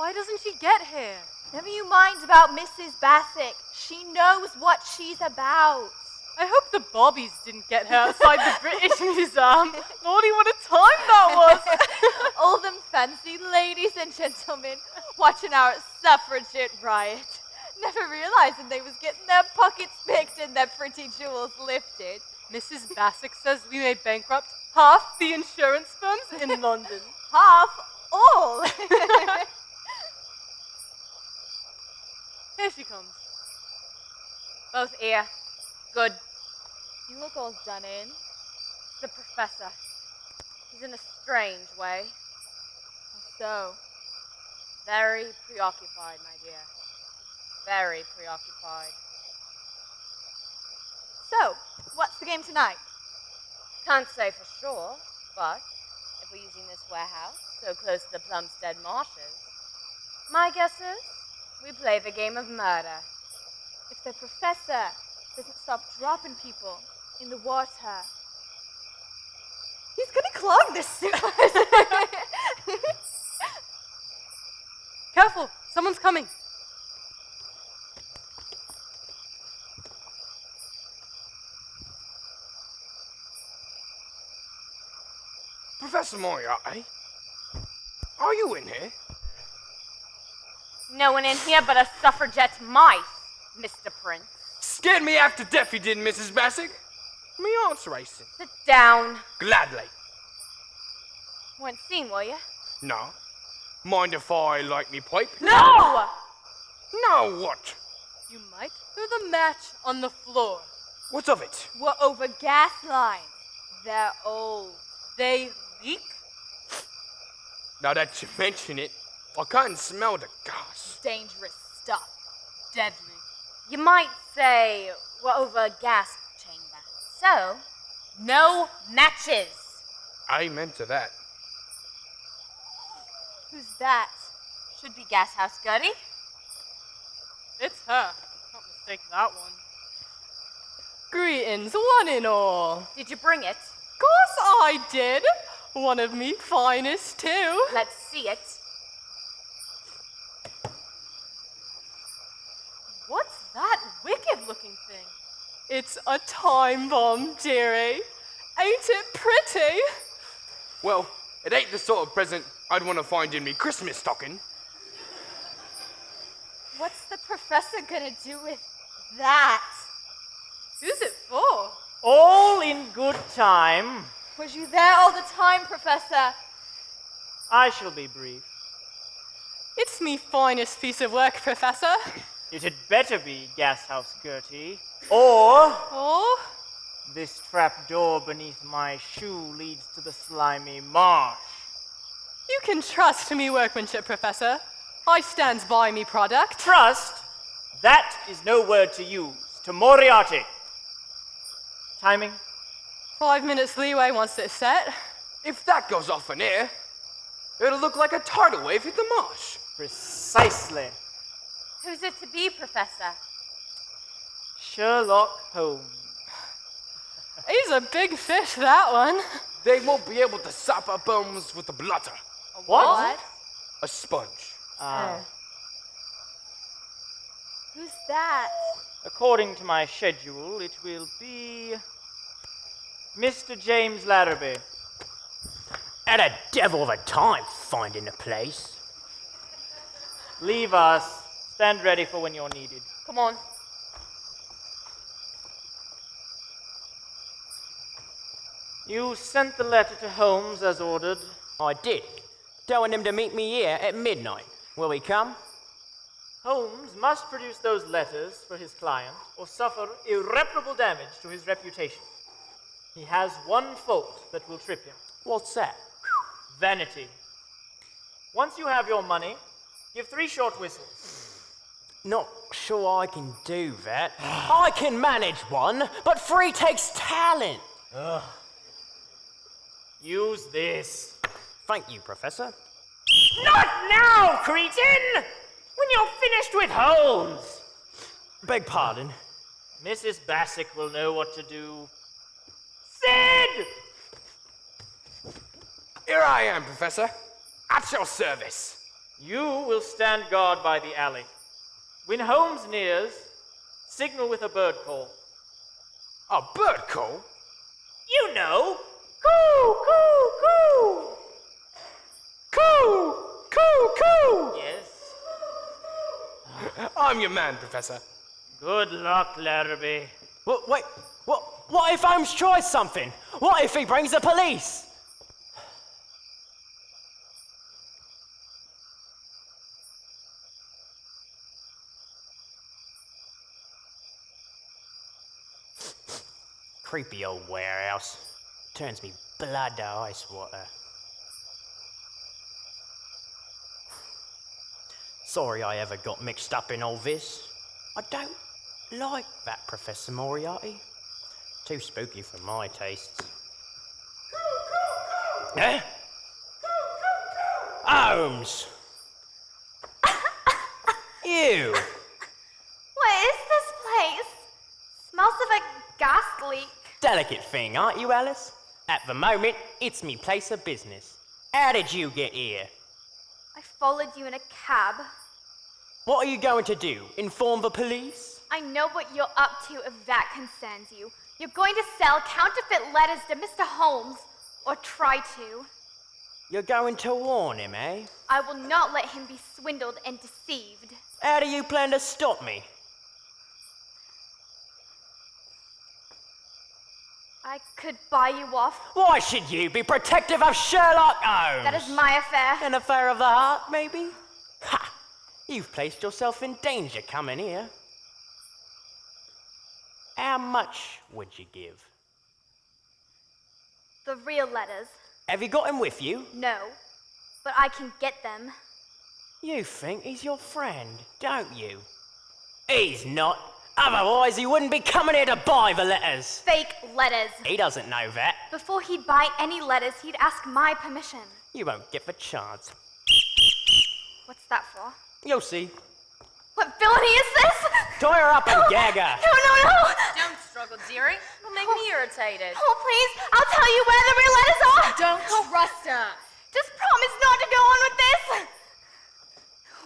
Why doesn't she get here? Never you mind about Mrs. Bassick. She knows what she's about. I hope the Bobbies didn't get her outside the British Museum. Lordy, what a time that was! All them fancy ladies and gentlemen watching our suffragette riot, never realizing they was getting their pockets picked and their pretty jewels lifted. Mrs. Bassick says we may bankrupt half the insurance firms in London. Half all. Here she comes. Both ear. Good. You look all done in. The professor. He's in a strange way. So, Very preoccupied, my dear. Very preoccupied. so, what's the game tonight? Can't say for sure, but if we're using this warehouse so close to the Plumstead marshes, my guess is we play the game of murder. If the professor doesn't stop dropping people in the water, he's gonna clog this sewers. Careful, someone's coming. Professor Moriarty, are you in here? No one in here but a suffragette mice, Mr. Prince. Scared me half to death, you did, Mrs. Bassick. Me aunt's racing. Sit down. Gladly. Weren't seen, were you? No. Mind if I light me pipe? No! No, what? You might throw the match on the floor. What's of it? We're over gas lines. They're old. They leak? Now that you mention it, I can't smell the gas. Dangerous stuff. Deadly. You might say we're over a gas chamber. So, no matches. Amen to that. Who's that? Should be gas house Gertie. It's her. Can't mistake that one. Greetings, one and all. Did you bring it? Course I did. One of me finest, too. Let's see it. What's that wicked-looking thing? It's a time bomb, dearie. Ain't it pretty? Well, it ain't the sort of present I'd want to find in me Christmas stocking. What's the professor gonna do with that? Who's it for? All in good time. Was you there all the time, Professor? I shall be brief. It's me finest piece of work, Professor. It had better be Gashouse Gertie, or Oh? this trap door beneath my shoe leads to the slimy marsh. You can trust me workmanship, Professor. I stands by me product. Trust? That is no word to use. To Moriarty. Timing? 5 minutes leeway once it's set. If that goes off in air, it'll look like a tidal wave hit the marsh. Precisely. Who's it to be, Professor? Sherlock Holmes. He's a big fish, that one. They won't be able to sop our bones with a blotter. What? A sponge. Who's that? According to my schedule, it will be Mr. James Larrabee. Had a devil of a time finding the place. Leave us. Stand ready for when you're needed. Come on. You sent the letter to Holmes as ordered. I did, telling him to meet me here at midnight. Will he come? Holmes must produce those letters for his client or suffer irreparable damage to his reputation. He has one fault that will trip him. What's that? Vanity. Once you have your money, give 3 short whistles. Not sure I can do that. I can manage one, but 3 takes talent. Use this. Thank you, Professor. Not now, cretin! When you're finished with Holmes. Beg pardon. Mrs. Bassick will know what to do. Sid! Here I am, Professor. At your service. You will stand guard by the alley. When Holmes nears, signal with a bird call. A bird call? You know! Coo, coo, coo! Coo! Coo! Coo! Yes. I'm your man, Professor. Good luck, Larrabee. Wait, what if Holmes tries something? What if he brings the police? Creepy old warehouse. Turns me blood to ice water. Sorry I ever got mixed up in all this. I don't like that Professor Moriarty. Too spooky for my tastes. Eh? Holmes! You! What is this place? Smells of a gas leak. Delicate thing, aren't you, Alice? At the moment, it's me place of business. How did you get here? I followed you in a cab. What are you going to do? Inform the police? I know what you're up to if that concerns you. You're going to sell counterfeit letters to Mr. Holmes, or try to. You're going to warn him, eh? I will not let him be swindled and deceived. How do you plan to stop me? I could buy you off. Why should you be protective of Sherlock Holmes? That is my affair. An affair of the heart, maybe? Ha! You've placed yourself in danger coming here. How much would you give? The real letters. Have you got him with you? No, but I can get them. You think he's your friend, don't you? He's not. Otherwise, he wouldn't be coming here to buy the letters. Fake letters. He doesn't know that. Before he'd buy any letters, he'd ask my permission. You won't get the chance. What's that for? You'll see. What villainy is this? Tie her up and gag her. No! Don't struggle, dearie. It'll make me irritated. Oh, please, I'll tell you where the real letters are. Don't trust her. Just promise not to go on with this.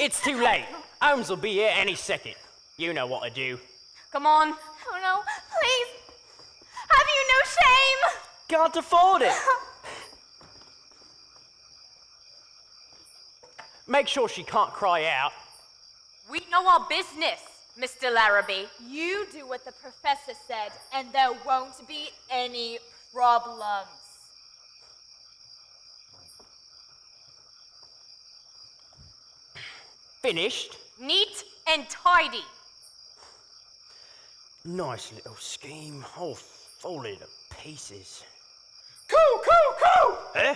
It's too late. Holmes will be here any second. You know what to do. Come on. Oh, no, please. Have you no shame? Can't afford it. Make sure she can't cry out. We know our business, Mr. Larrabee. You do what the professor said, and there won't be any problems. Finished? Neat and tidy. Nice little scheme, all falling to pieces. Coo! Coo! Coo! Eh?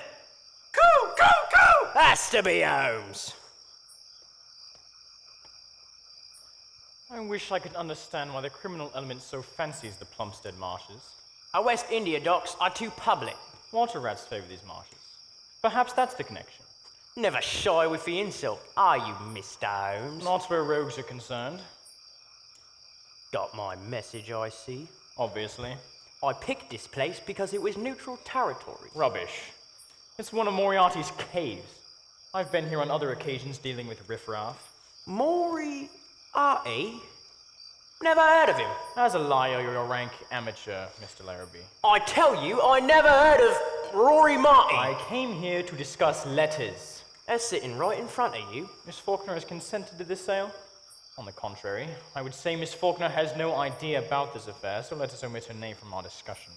Coo! Coo! Coo! Has to be Holmes. I wish I could understand why the criminal element so fancies the Plumstead marshes. Our West India docks are too public. Water rats favor these marshes. Perhaps that's the connection. Never shy with the insult, are you, Mr. Holmes? Not where rogues are concerned. Got my message, I see. Obviously. I picked this place because it was neutral territory. Rubbish. It's one of Moriarty's caves. I've been here on other occasions dealing with riffraff. Moriarty? Never heard of him. As a liar, you're a rank amateur, Mr. Larrabee. I tell you, I never heard of Rory Martin. I came here to discuss letters. They're sitting right in front of you. Miss Faulkner has consented to this sale? On the contrary, I would say Miss Faulkner has no idea about this affair, so let us omit her name from our discussion.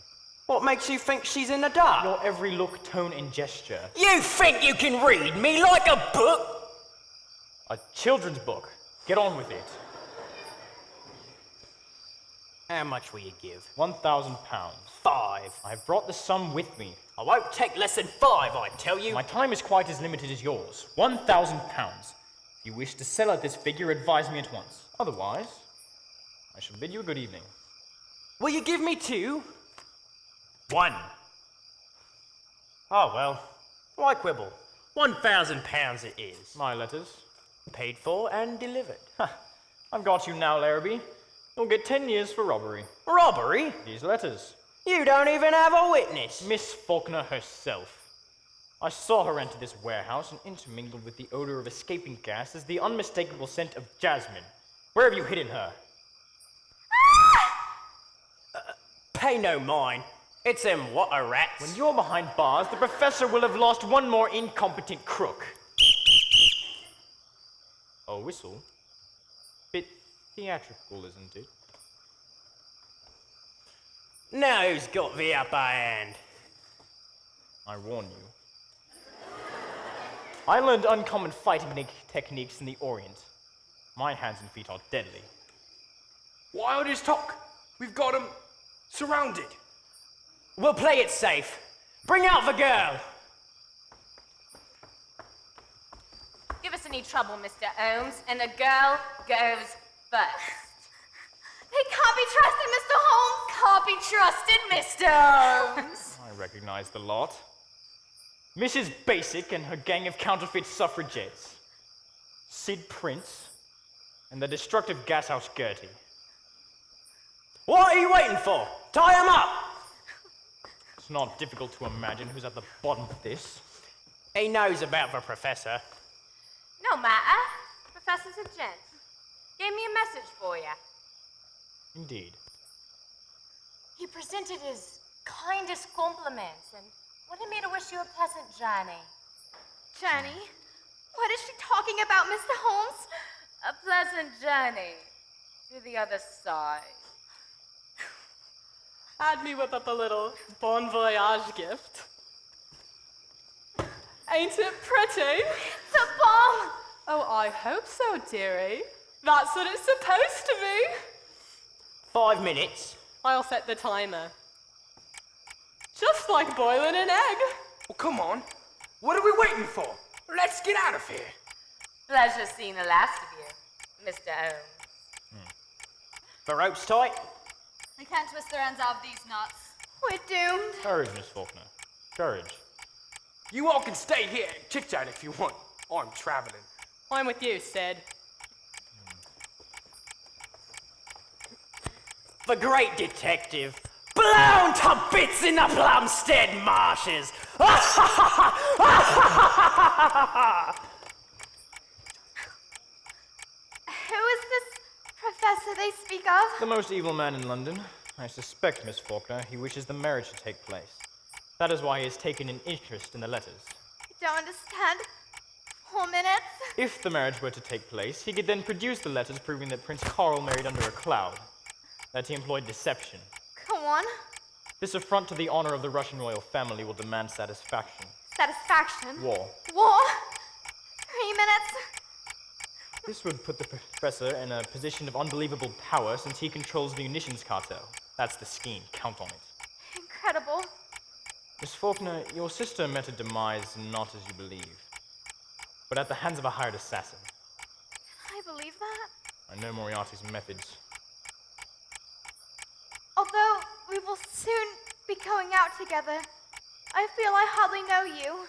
What makes you think she's in the dark? Your every look, tone, and gesture. You think you can read me like a book? A children's book. Get on with it. How much will you give? £1,000. 5. I've brought the sum with me. I won't take less than 5, I tell you. My time is quite as limited as yours. £1,000. If you wish to sell at this figure, advise me at once. Otherwise, I shall bid you a good evening. Will you give me 2? 1. Oh, well. Why quibble? £1,000 it is. My letters. Paid for and delivered. I've got you now, Larrabee. You'll get 10 years for robbery. Robbery? These letters. You don't even have a witness. Miss Faulkner herself. I saw her enter this warehouse and intermingled with the odor of escaping gas is the unmistakable scent of jasmine. Where have you hidden her? Pay no mind. It's them water rats. When you're behind bars, the professor will have lost one more incompetent crook. A whistle? Bit theatrical, isn't it? Now who's got the upper hand? I warn you. I learned uncommon fighting techniques in the Orient. My hands and feet are deadly. Why all this talk? We've got him surrounded. We'll play it safe. Bring out the girl. Give us any trouble, Mr. Holmes, and the girl goes first. They can't be trusted, Mr. Holmes. Can't be trusted, Mr. Holmes. I recognize the lot. Mrs. Basic and her gang of counterfeit suffragettes. Sid Prince and the destructive gashouse Gertie. What are you waiting for? Tie him up! It's not difficult to imagine who's at the bottom of this. He knows about the professor. No matter. Professor's a gent. Gave me a message for you. Indeed. He presented his kindest compliments and wanted me to wish you a pleasant journey. Journey? What is she talking about, Mr. Holmes? A pleasant journey to the other side. Add me whip up a little bon voyage gift. Ain't it pretty? It's a bomb! Oh, I hope so, dearie. That's what it's supposed to be. 5 minutes. I'll set the timer. Just like boiling an egg. Well, come on. What are we waiting for? Let's get out of here. Pleasure seeing the last of you, Mr. Holmes. The rope's tight. They can't twist their ends out of these knots. We're doomed. Courage, Miss Faulkner. Courage. You all can stay here and chit-chat if you want. I'm traveling. I'm with you, Sid. The great detective. Blown to bits in the Plumstead marshes. Who is this professor they speak of? The most evil man in London. I suspect, Miss Faulkner, he wishes the marriage to take place. That is why he has taken an interest in the letters. I don't understand. 4 minutes? If the marriage were to take place, he could then produce the letters proving that Prince Carl married under a cloud, that he employed deception. Go on. This affront to the honor of the Russian royal family will demand satisfaction. Satisfaction. War. War? 3 minutes? This would put the professor in a position of unbelievable power since he controls the munitions cartel. That's the scheme. Count on it. Incredible. Miss Faulkner, your sister met a demise not as you believe, but at the hands of a hired assassin. Can I believe that? I know Moriarty's methods. Although we will soon be going out together, I feel I hardly know you.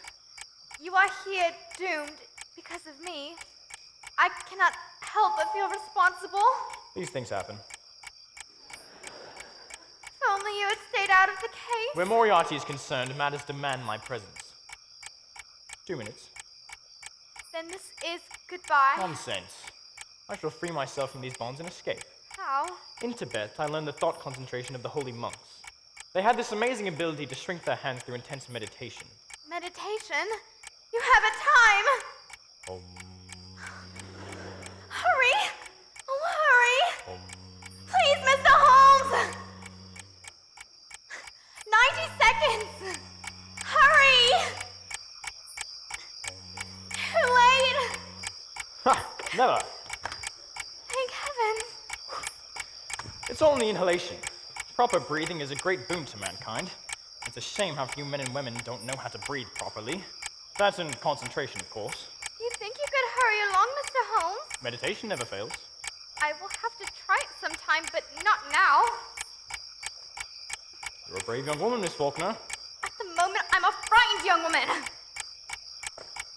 You are here doomed because of me. I cannot help but feel responsible. These things happen. If only you had stayed out of the case. Where Moriarty is concerned, matters demand my presence. 2 minutes. Then this is goodbye. Nonsense. I shall free myself from these bonds and escape. How? In Tibet, I learned the thought concentration of the holy monks. They had this amazing ability to shrink their hands through intense meditation. Meditation? You have a time! Hurry! Oh, hurry! Please, Mr. Holmes! 90 seconds! Hurry! Too late! Ha! Never! Thank heaven. It's only inhalation. Proper breathing is a great boon to mankind. It's a shame how few men and women don't know how to breathe properly. That's in concentration, of course. You think you could hurry along, Mr. Holmes? Meditation never fails. I will have to try it sometime, but not now. You're a brave young woman, Miss Faulkner. At the moment, I'm a frightened young woman.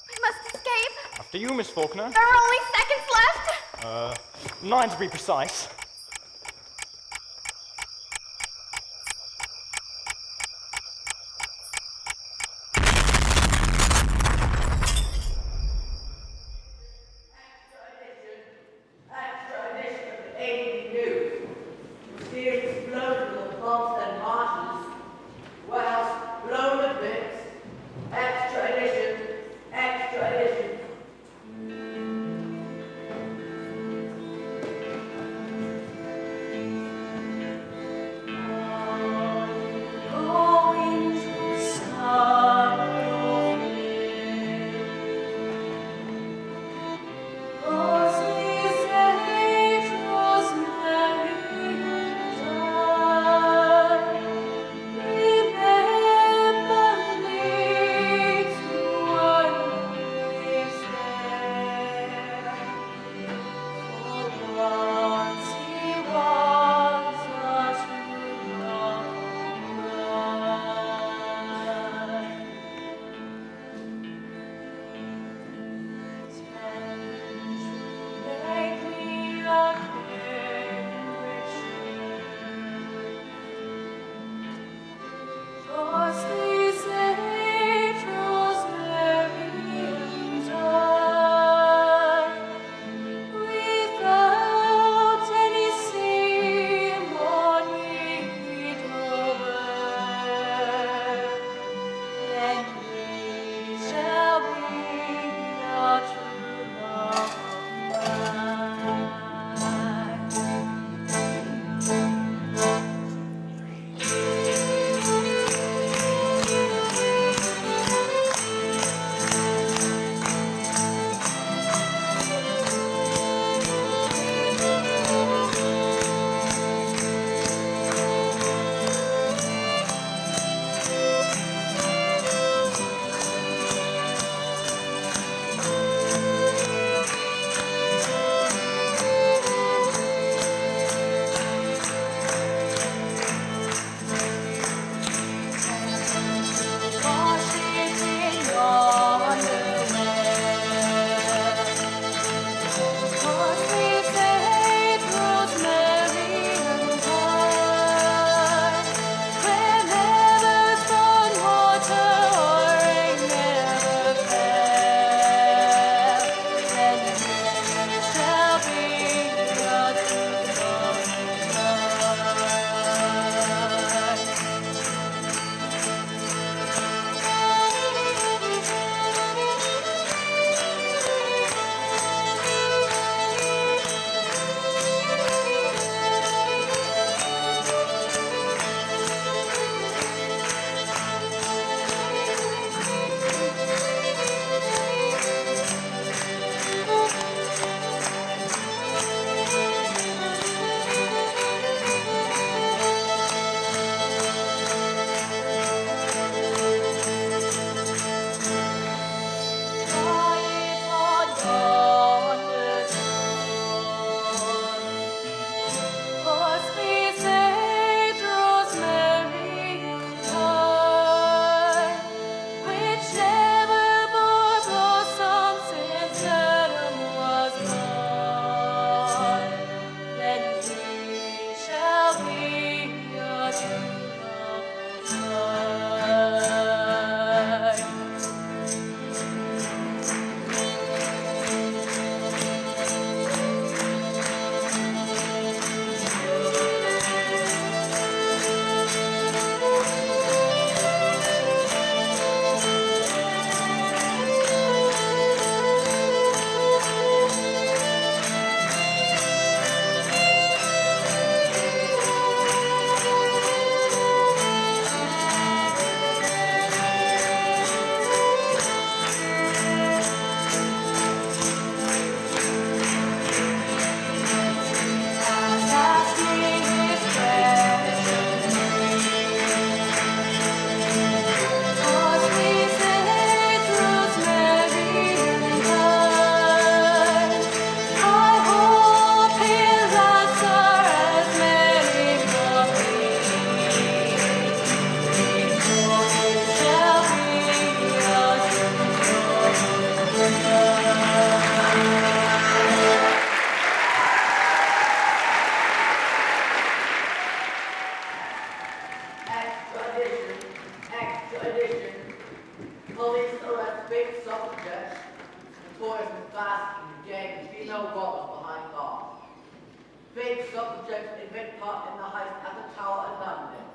We must escape. After you, Miss Faulkner. There are only seconds left. 9 to be precise. court has been classed in the gang of female robbers behind bars. Fake subjects invent part in the heist at the Tower in London.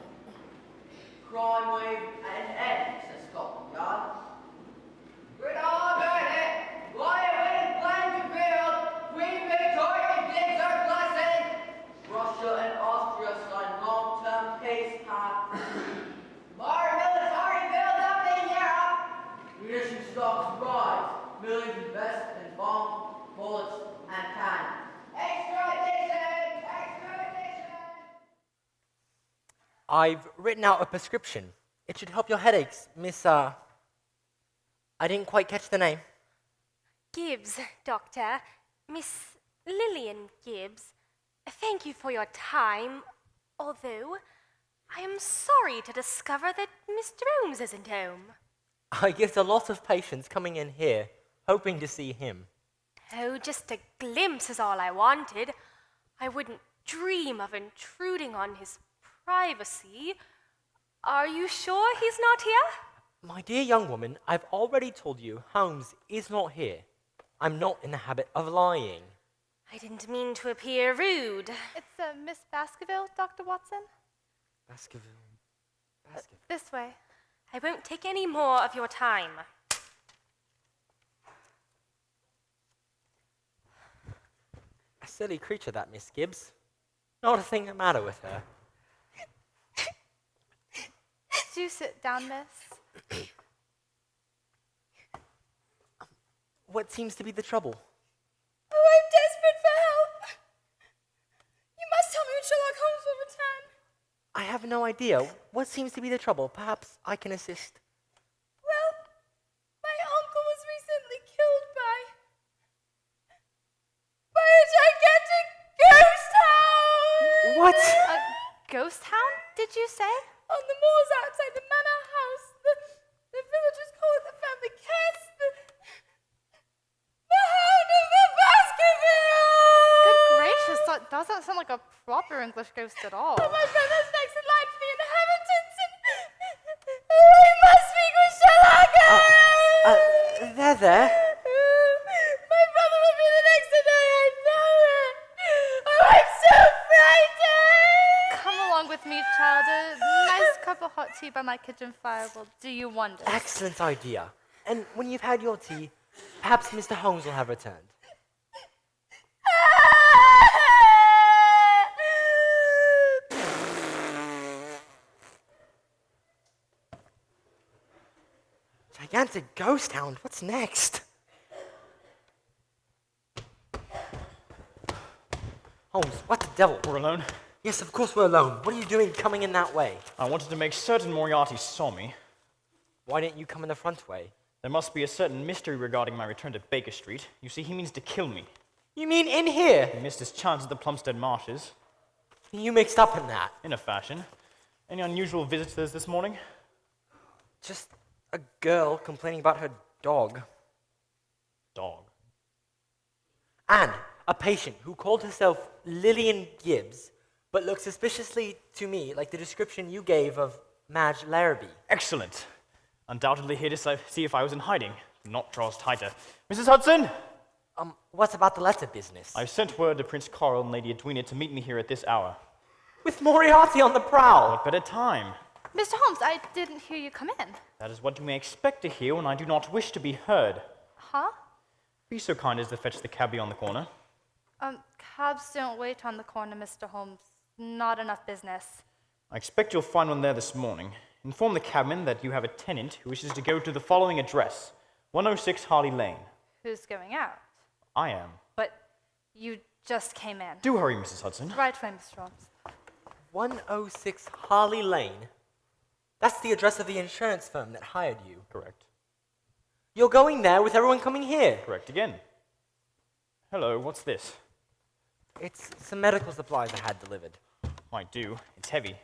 Crime wave at an end, says Scotland Yard. Good Albany, Royal William Baskervilles, Queen Victoria gives her blessing. Russia and Austria sign long-term peace pacts. More military build-up in Europe. Munition stocks rise. Millions invest in bombs, bullets, and cannons. Extradition! Extradition! I've written out a prescription. It should help your headaches, Miss, I didn't quite catch the name. Gibbs, Doctor. Miss Lillian Gibbs. Thank you for your time, although I am sorry to discover that Mr. Holmes isn't home. I get a lot of patients coming in here, hoping to see him. Oh, just a glimpse is all I wanted. I wouldn't dream of intruding on his privacy. Are you sure he's not here? My dear young woman, I've already told you Holmes is not here. I'm not in the habit of lying. I didn't mean to appear rude. It's Miss Baskerville, Dr. Watson. Baskerville. This way. I won't take any more of your time. A silly creature, that Miss Gibbs. Not a thing the matter with her. Do sit down, miss. What seems to be the trouble? Oh, I'm desperate for help. You must tell me when Sherlock Holmes will return. I have no idea. What seems to be the trouble? Perhaps I can assist. Well, my uncle was recently killed by a gigantic ghost hound. What? A ghost hound, did you say? On the moors outside the manor house. The villagers call it the family curse. The hound of the Baskervilles! Good gracious, that doesn't sound like a proper English ghost at all. Oh, my brother's next in line for the inhabitants, and we must speak with Sherlock Holmes! There. My brother will be the next to die, I know it. Oh, I'm so frightened! Come along with me, child. A nice cup of hot tea by my kitchen fire will do you wonders. Excellent idea. And when you've had your tea, perhaps Mr. Holmes will have returned. Gigantic ghost hound, what's next? Holmes, what the devil? We're alone? Yes, of course we're alone. What are you doing coming in that way? I wanted to make certain Moriarty saw me. Why didn't you come in the front way? There must be a certain mystery regarding my return to Baker Street. You see, he means to kill me. You mean in here? He missed his chance at the Plumstead Marshes. You mixed up in that. In a fashion. Any unusual visitors this morning? Just a girl complaining about her dog. Dog. And a patient who called herself Lillian Gibbs, but looked suspiciously to me like the description you gave of Madge Larrabee. Excellent. Undoubtedly here to see if I was in hiding. Not Charles Titer. Mrs. Hudson! What about the letter business? I've sent word to Prince Carl and Lady Edwina to meet me here at this hour. With Moriarty on the prowl! What better time? Mr. Holmes, I didn't hear you come in. That is what you may expect to hear when I do not wish to be heard. Huh? Be so kind as to fetch the cabbie on the corner. Cabs don't wait on the corner, Mr. Holmes. Not enough business. I expect you'll find one there this morning. Inform the cabman that you have a tenant who wishes to go to the following address, 106 Harley Lane. Who's going out? I am. But you just came in. Do hurry, Mrs. Hudson. Right way, Mr. Holmes. 106 Harley Lane? That's the address of the insurance firm that hired you. Correct. You're going there with everyone coming here? Correct again. Hello, what's this? It's some medical supplies I had delivered. Might do. It's heavy.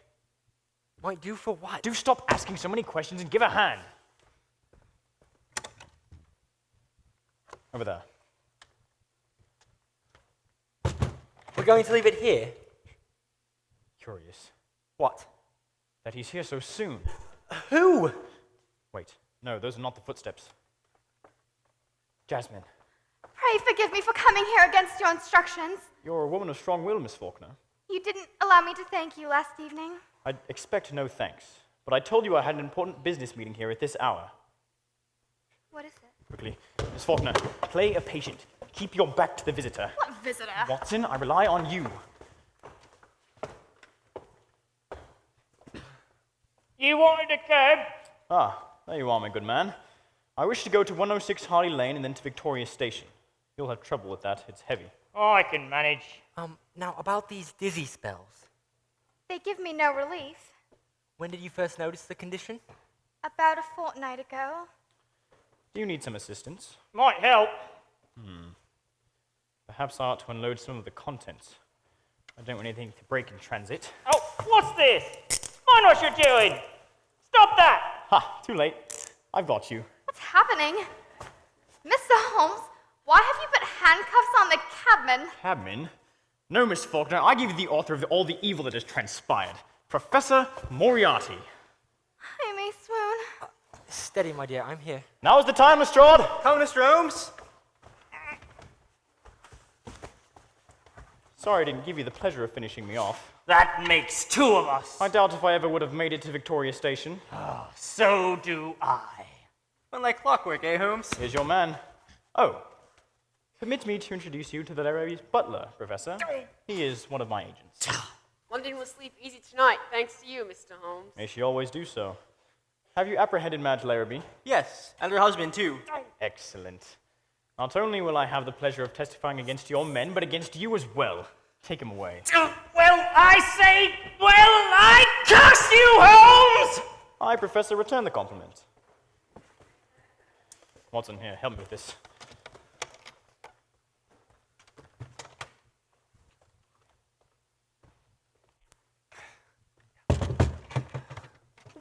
Might do for what? Do stop asking so many questions and give a hand. Over there. We're going to leave it here? Curious. What? That he's here so soon. Who? Wait, no, those are not the footsteps. Jasmine, Pray forgive me for coming here against your instructions. You're a woman of strong will, Miss Faulkner. You didn't allow me to thank you last evening. I'd expect no thanks, but I told you I had an important business meeting here at this hour. What is it? Quickly, Miss Faulkner, play a patient. Keep your back to the visitor. What visitor? Watson, I rely on you. You wanted a cab? Ah, there you are, my good man. I wish to go to 106 Harley Lane and then to Victoria Station. You'll have trouble with that. It's heavy. Oh, I can manage. Now about these dizzy spells. They give me no relief. When did you first notice the condition? About a fortnight ago. Do you need some assistance? Might help. Perhaps I ought to unload some of the contents. I don't want anything to break in transit. Oh, what's this? Mind what you're doing. Stop that. Ha! Too late. I've got you. What's happening? Mr. Holmes, why have you put handcuffs on the cabman? Cabman? No, Miss Faulkner, I give you the author of all the evil that has transpired. Professor Moriarty. I may swoon. Steady, my dear, I'm here. Now's the time, Lestrade. Come, Mr. Holmes. Sorry I didn't give you the pleasure of finishing me off. That makes two of us. I doubt if I ever would have made it to Victoria Station. Oh, so do I. Went like clockwork, eh, Holmes? Here's your man. Oh, permit me to introduce you to the Larrabee's butler, Professor. He is one of my agents. London will sleep easy tonight, thanks to you, Mr. Holmes. May she always do so. Have you apprehended Madge Larrabee? Yes, and her husband, too. Excellent. Not only will I have the pleasure of testifying against your men, but against you as well. Take him away. Well, I curse you, Holmes! I, Professor, return the compliment. Watson, here, help me with this.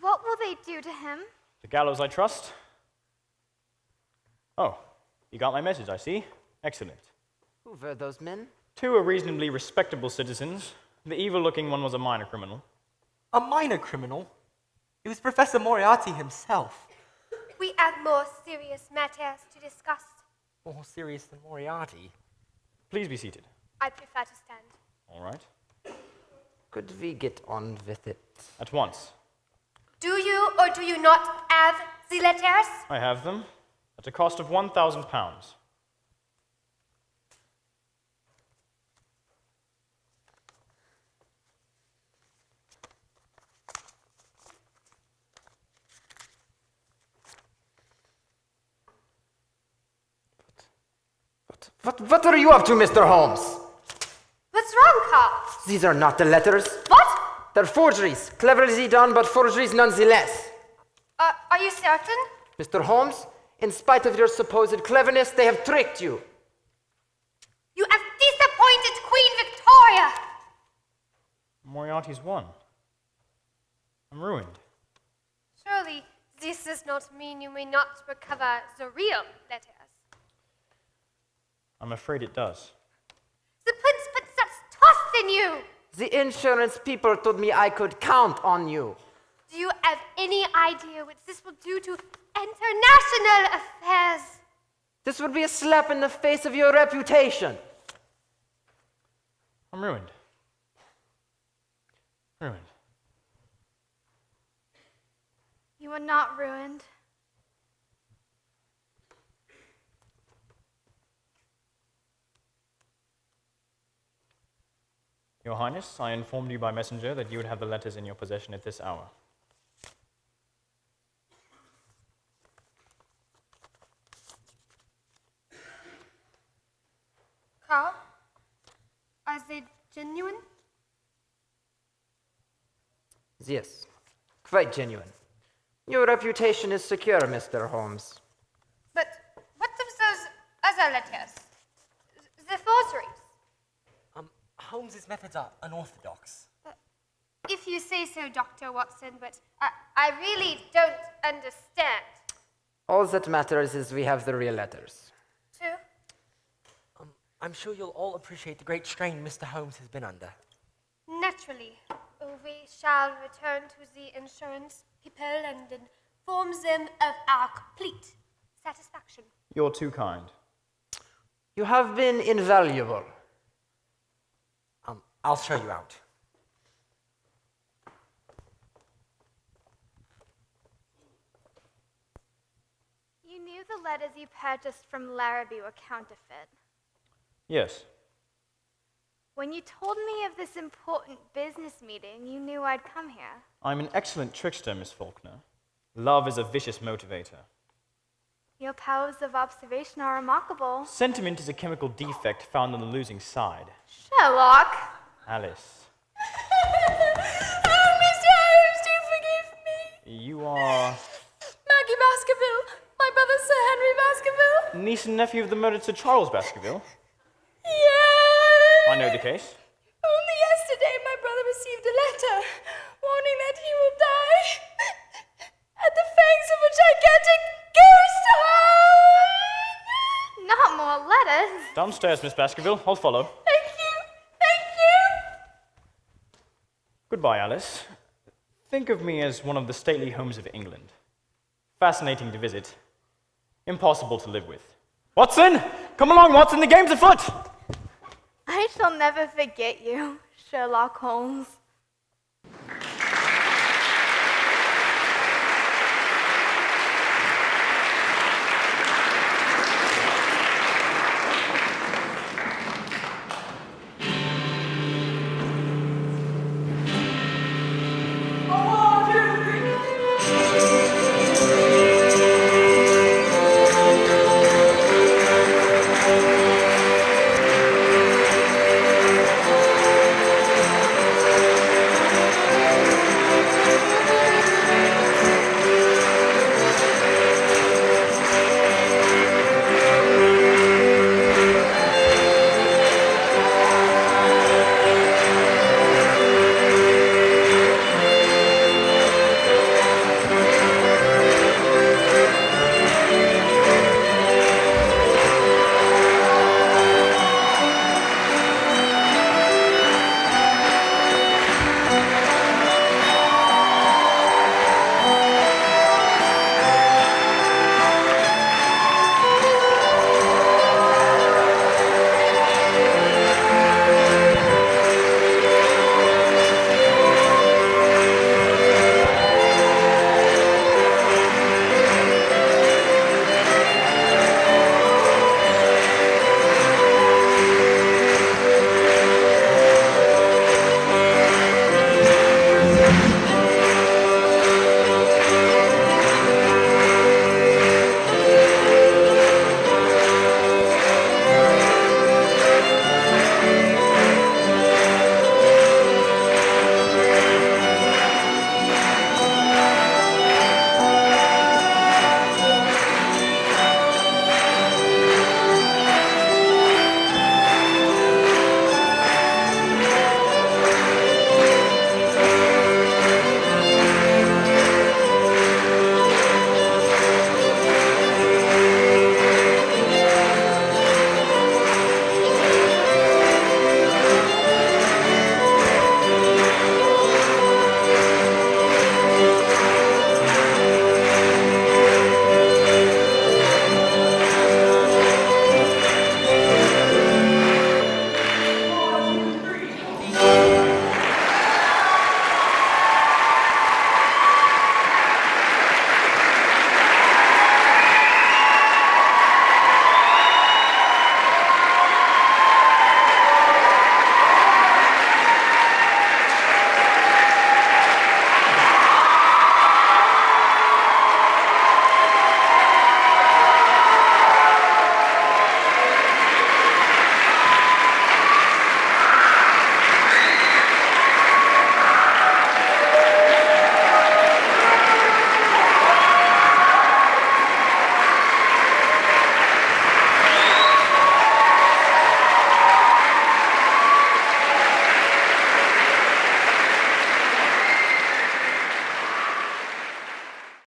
What will they do to him? The gallows, I trust. Oh, you got my message, I see. Excellent. Who were those men? Two are reasonably respectable citizens. The evil-looking one was a minor criminal. A minor criminal? It was Professor Moriarty himself. We have more serious matters to discuss. More serious than Moriarty. Please be seated. I prefer to stand. All right. Could we get on with it? At once. Do you or do you not have the letters? I have them. At a cost of £1,000. What are you up to, Mr. Holmes? What's wrong, Carl? These are not the letters. What? They're forgeries. Cleverly done, but forgeries nonetheless. Are you certain? Mr. Holmes, in spite of your supposed cleverness, they have tricked you. You have disappointed Queen Victoria. Moriarty's won. I'm ruined. Surely this does not mean you may not recover the real letters. I'm afraid it does. The prince put such trust in you. The insurance people told me I could count on you. Do you have any idea what this will do to international affairs? This would be a slap in the face of your reputation. I'm ruined. Ruined. You are not ruined. Your Highness, I informed you by messenger that you would have the letters in your possession at this hour. Carl, are they genuine? Yes, quite genuine. Your reputation is secure, Mr. Holmes. But what of those other letters? The forgeries? Holmes's methods are unorthodox. If you say so, Dr. Watson, but I really don't understand. All that matters is we have the real letters. True. I'm sure you'll all appreciate the great strain Mr. Holmes has been under. Naturally. We shall return to the insurance people and inform them of our complete satisfaction. You're too kind. You have been invaluable. I'll show you out. You knew the letters you purchased from Larrabee were counterfeit. Yes. When you told me of this important business meeting, you knew I'd come here. I'm an excellent trickster, Miss Faulkner. Love is a vicious motivator. Your powers of observation are remarkable. Sentiment is a chemical defect found on the losing side. Sherlock! Alice, Oh, Mr. Holmes, do forgive me. you are Maggie Baskerville, my brother Sir Henry Baskerville. niece and nephew of the murdered Sir Charles Baskerville. Yes. I know the case. Only yesterday my brother received a letter warning that he will die at the fangs of a gigantic ghost hound. Not more letters. Downstairs, Miss Baskerville. I'll follow. Thank you. Thank you. Goodbye, Alice. Think of me as one of the stately homes of England. Fascinating to visit. Impossible to live with. Watson! Come along, Watson, the game's afoot! I shall never forget you, Sherlock Holmes.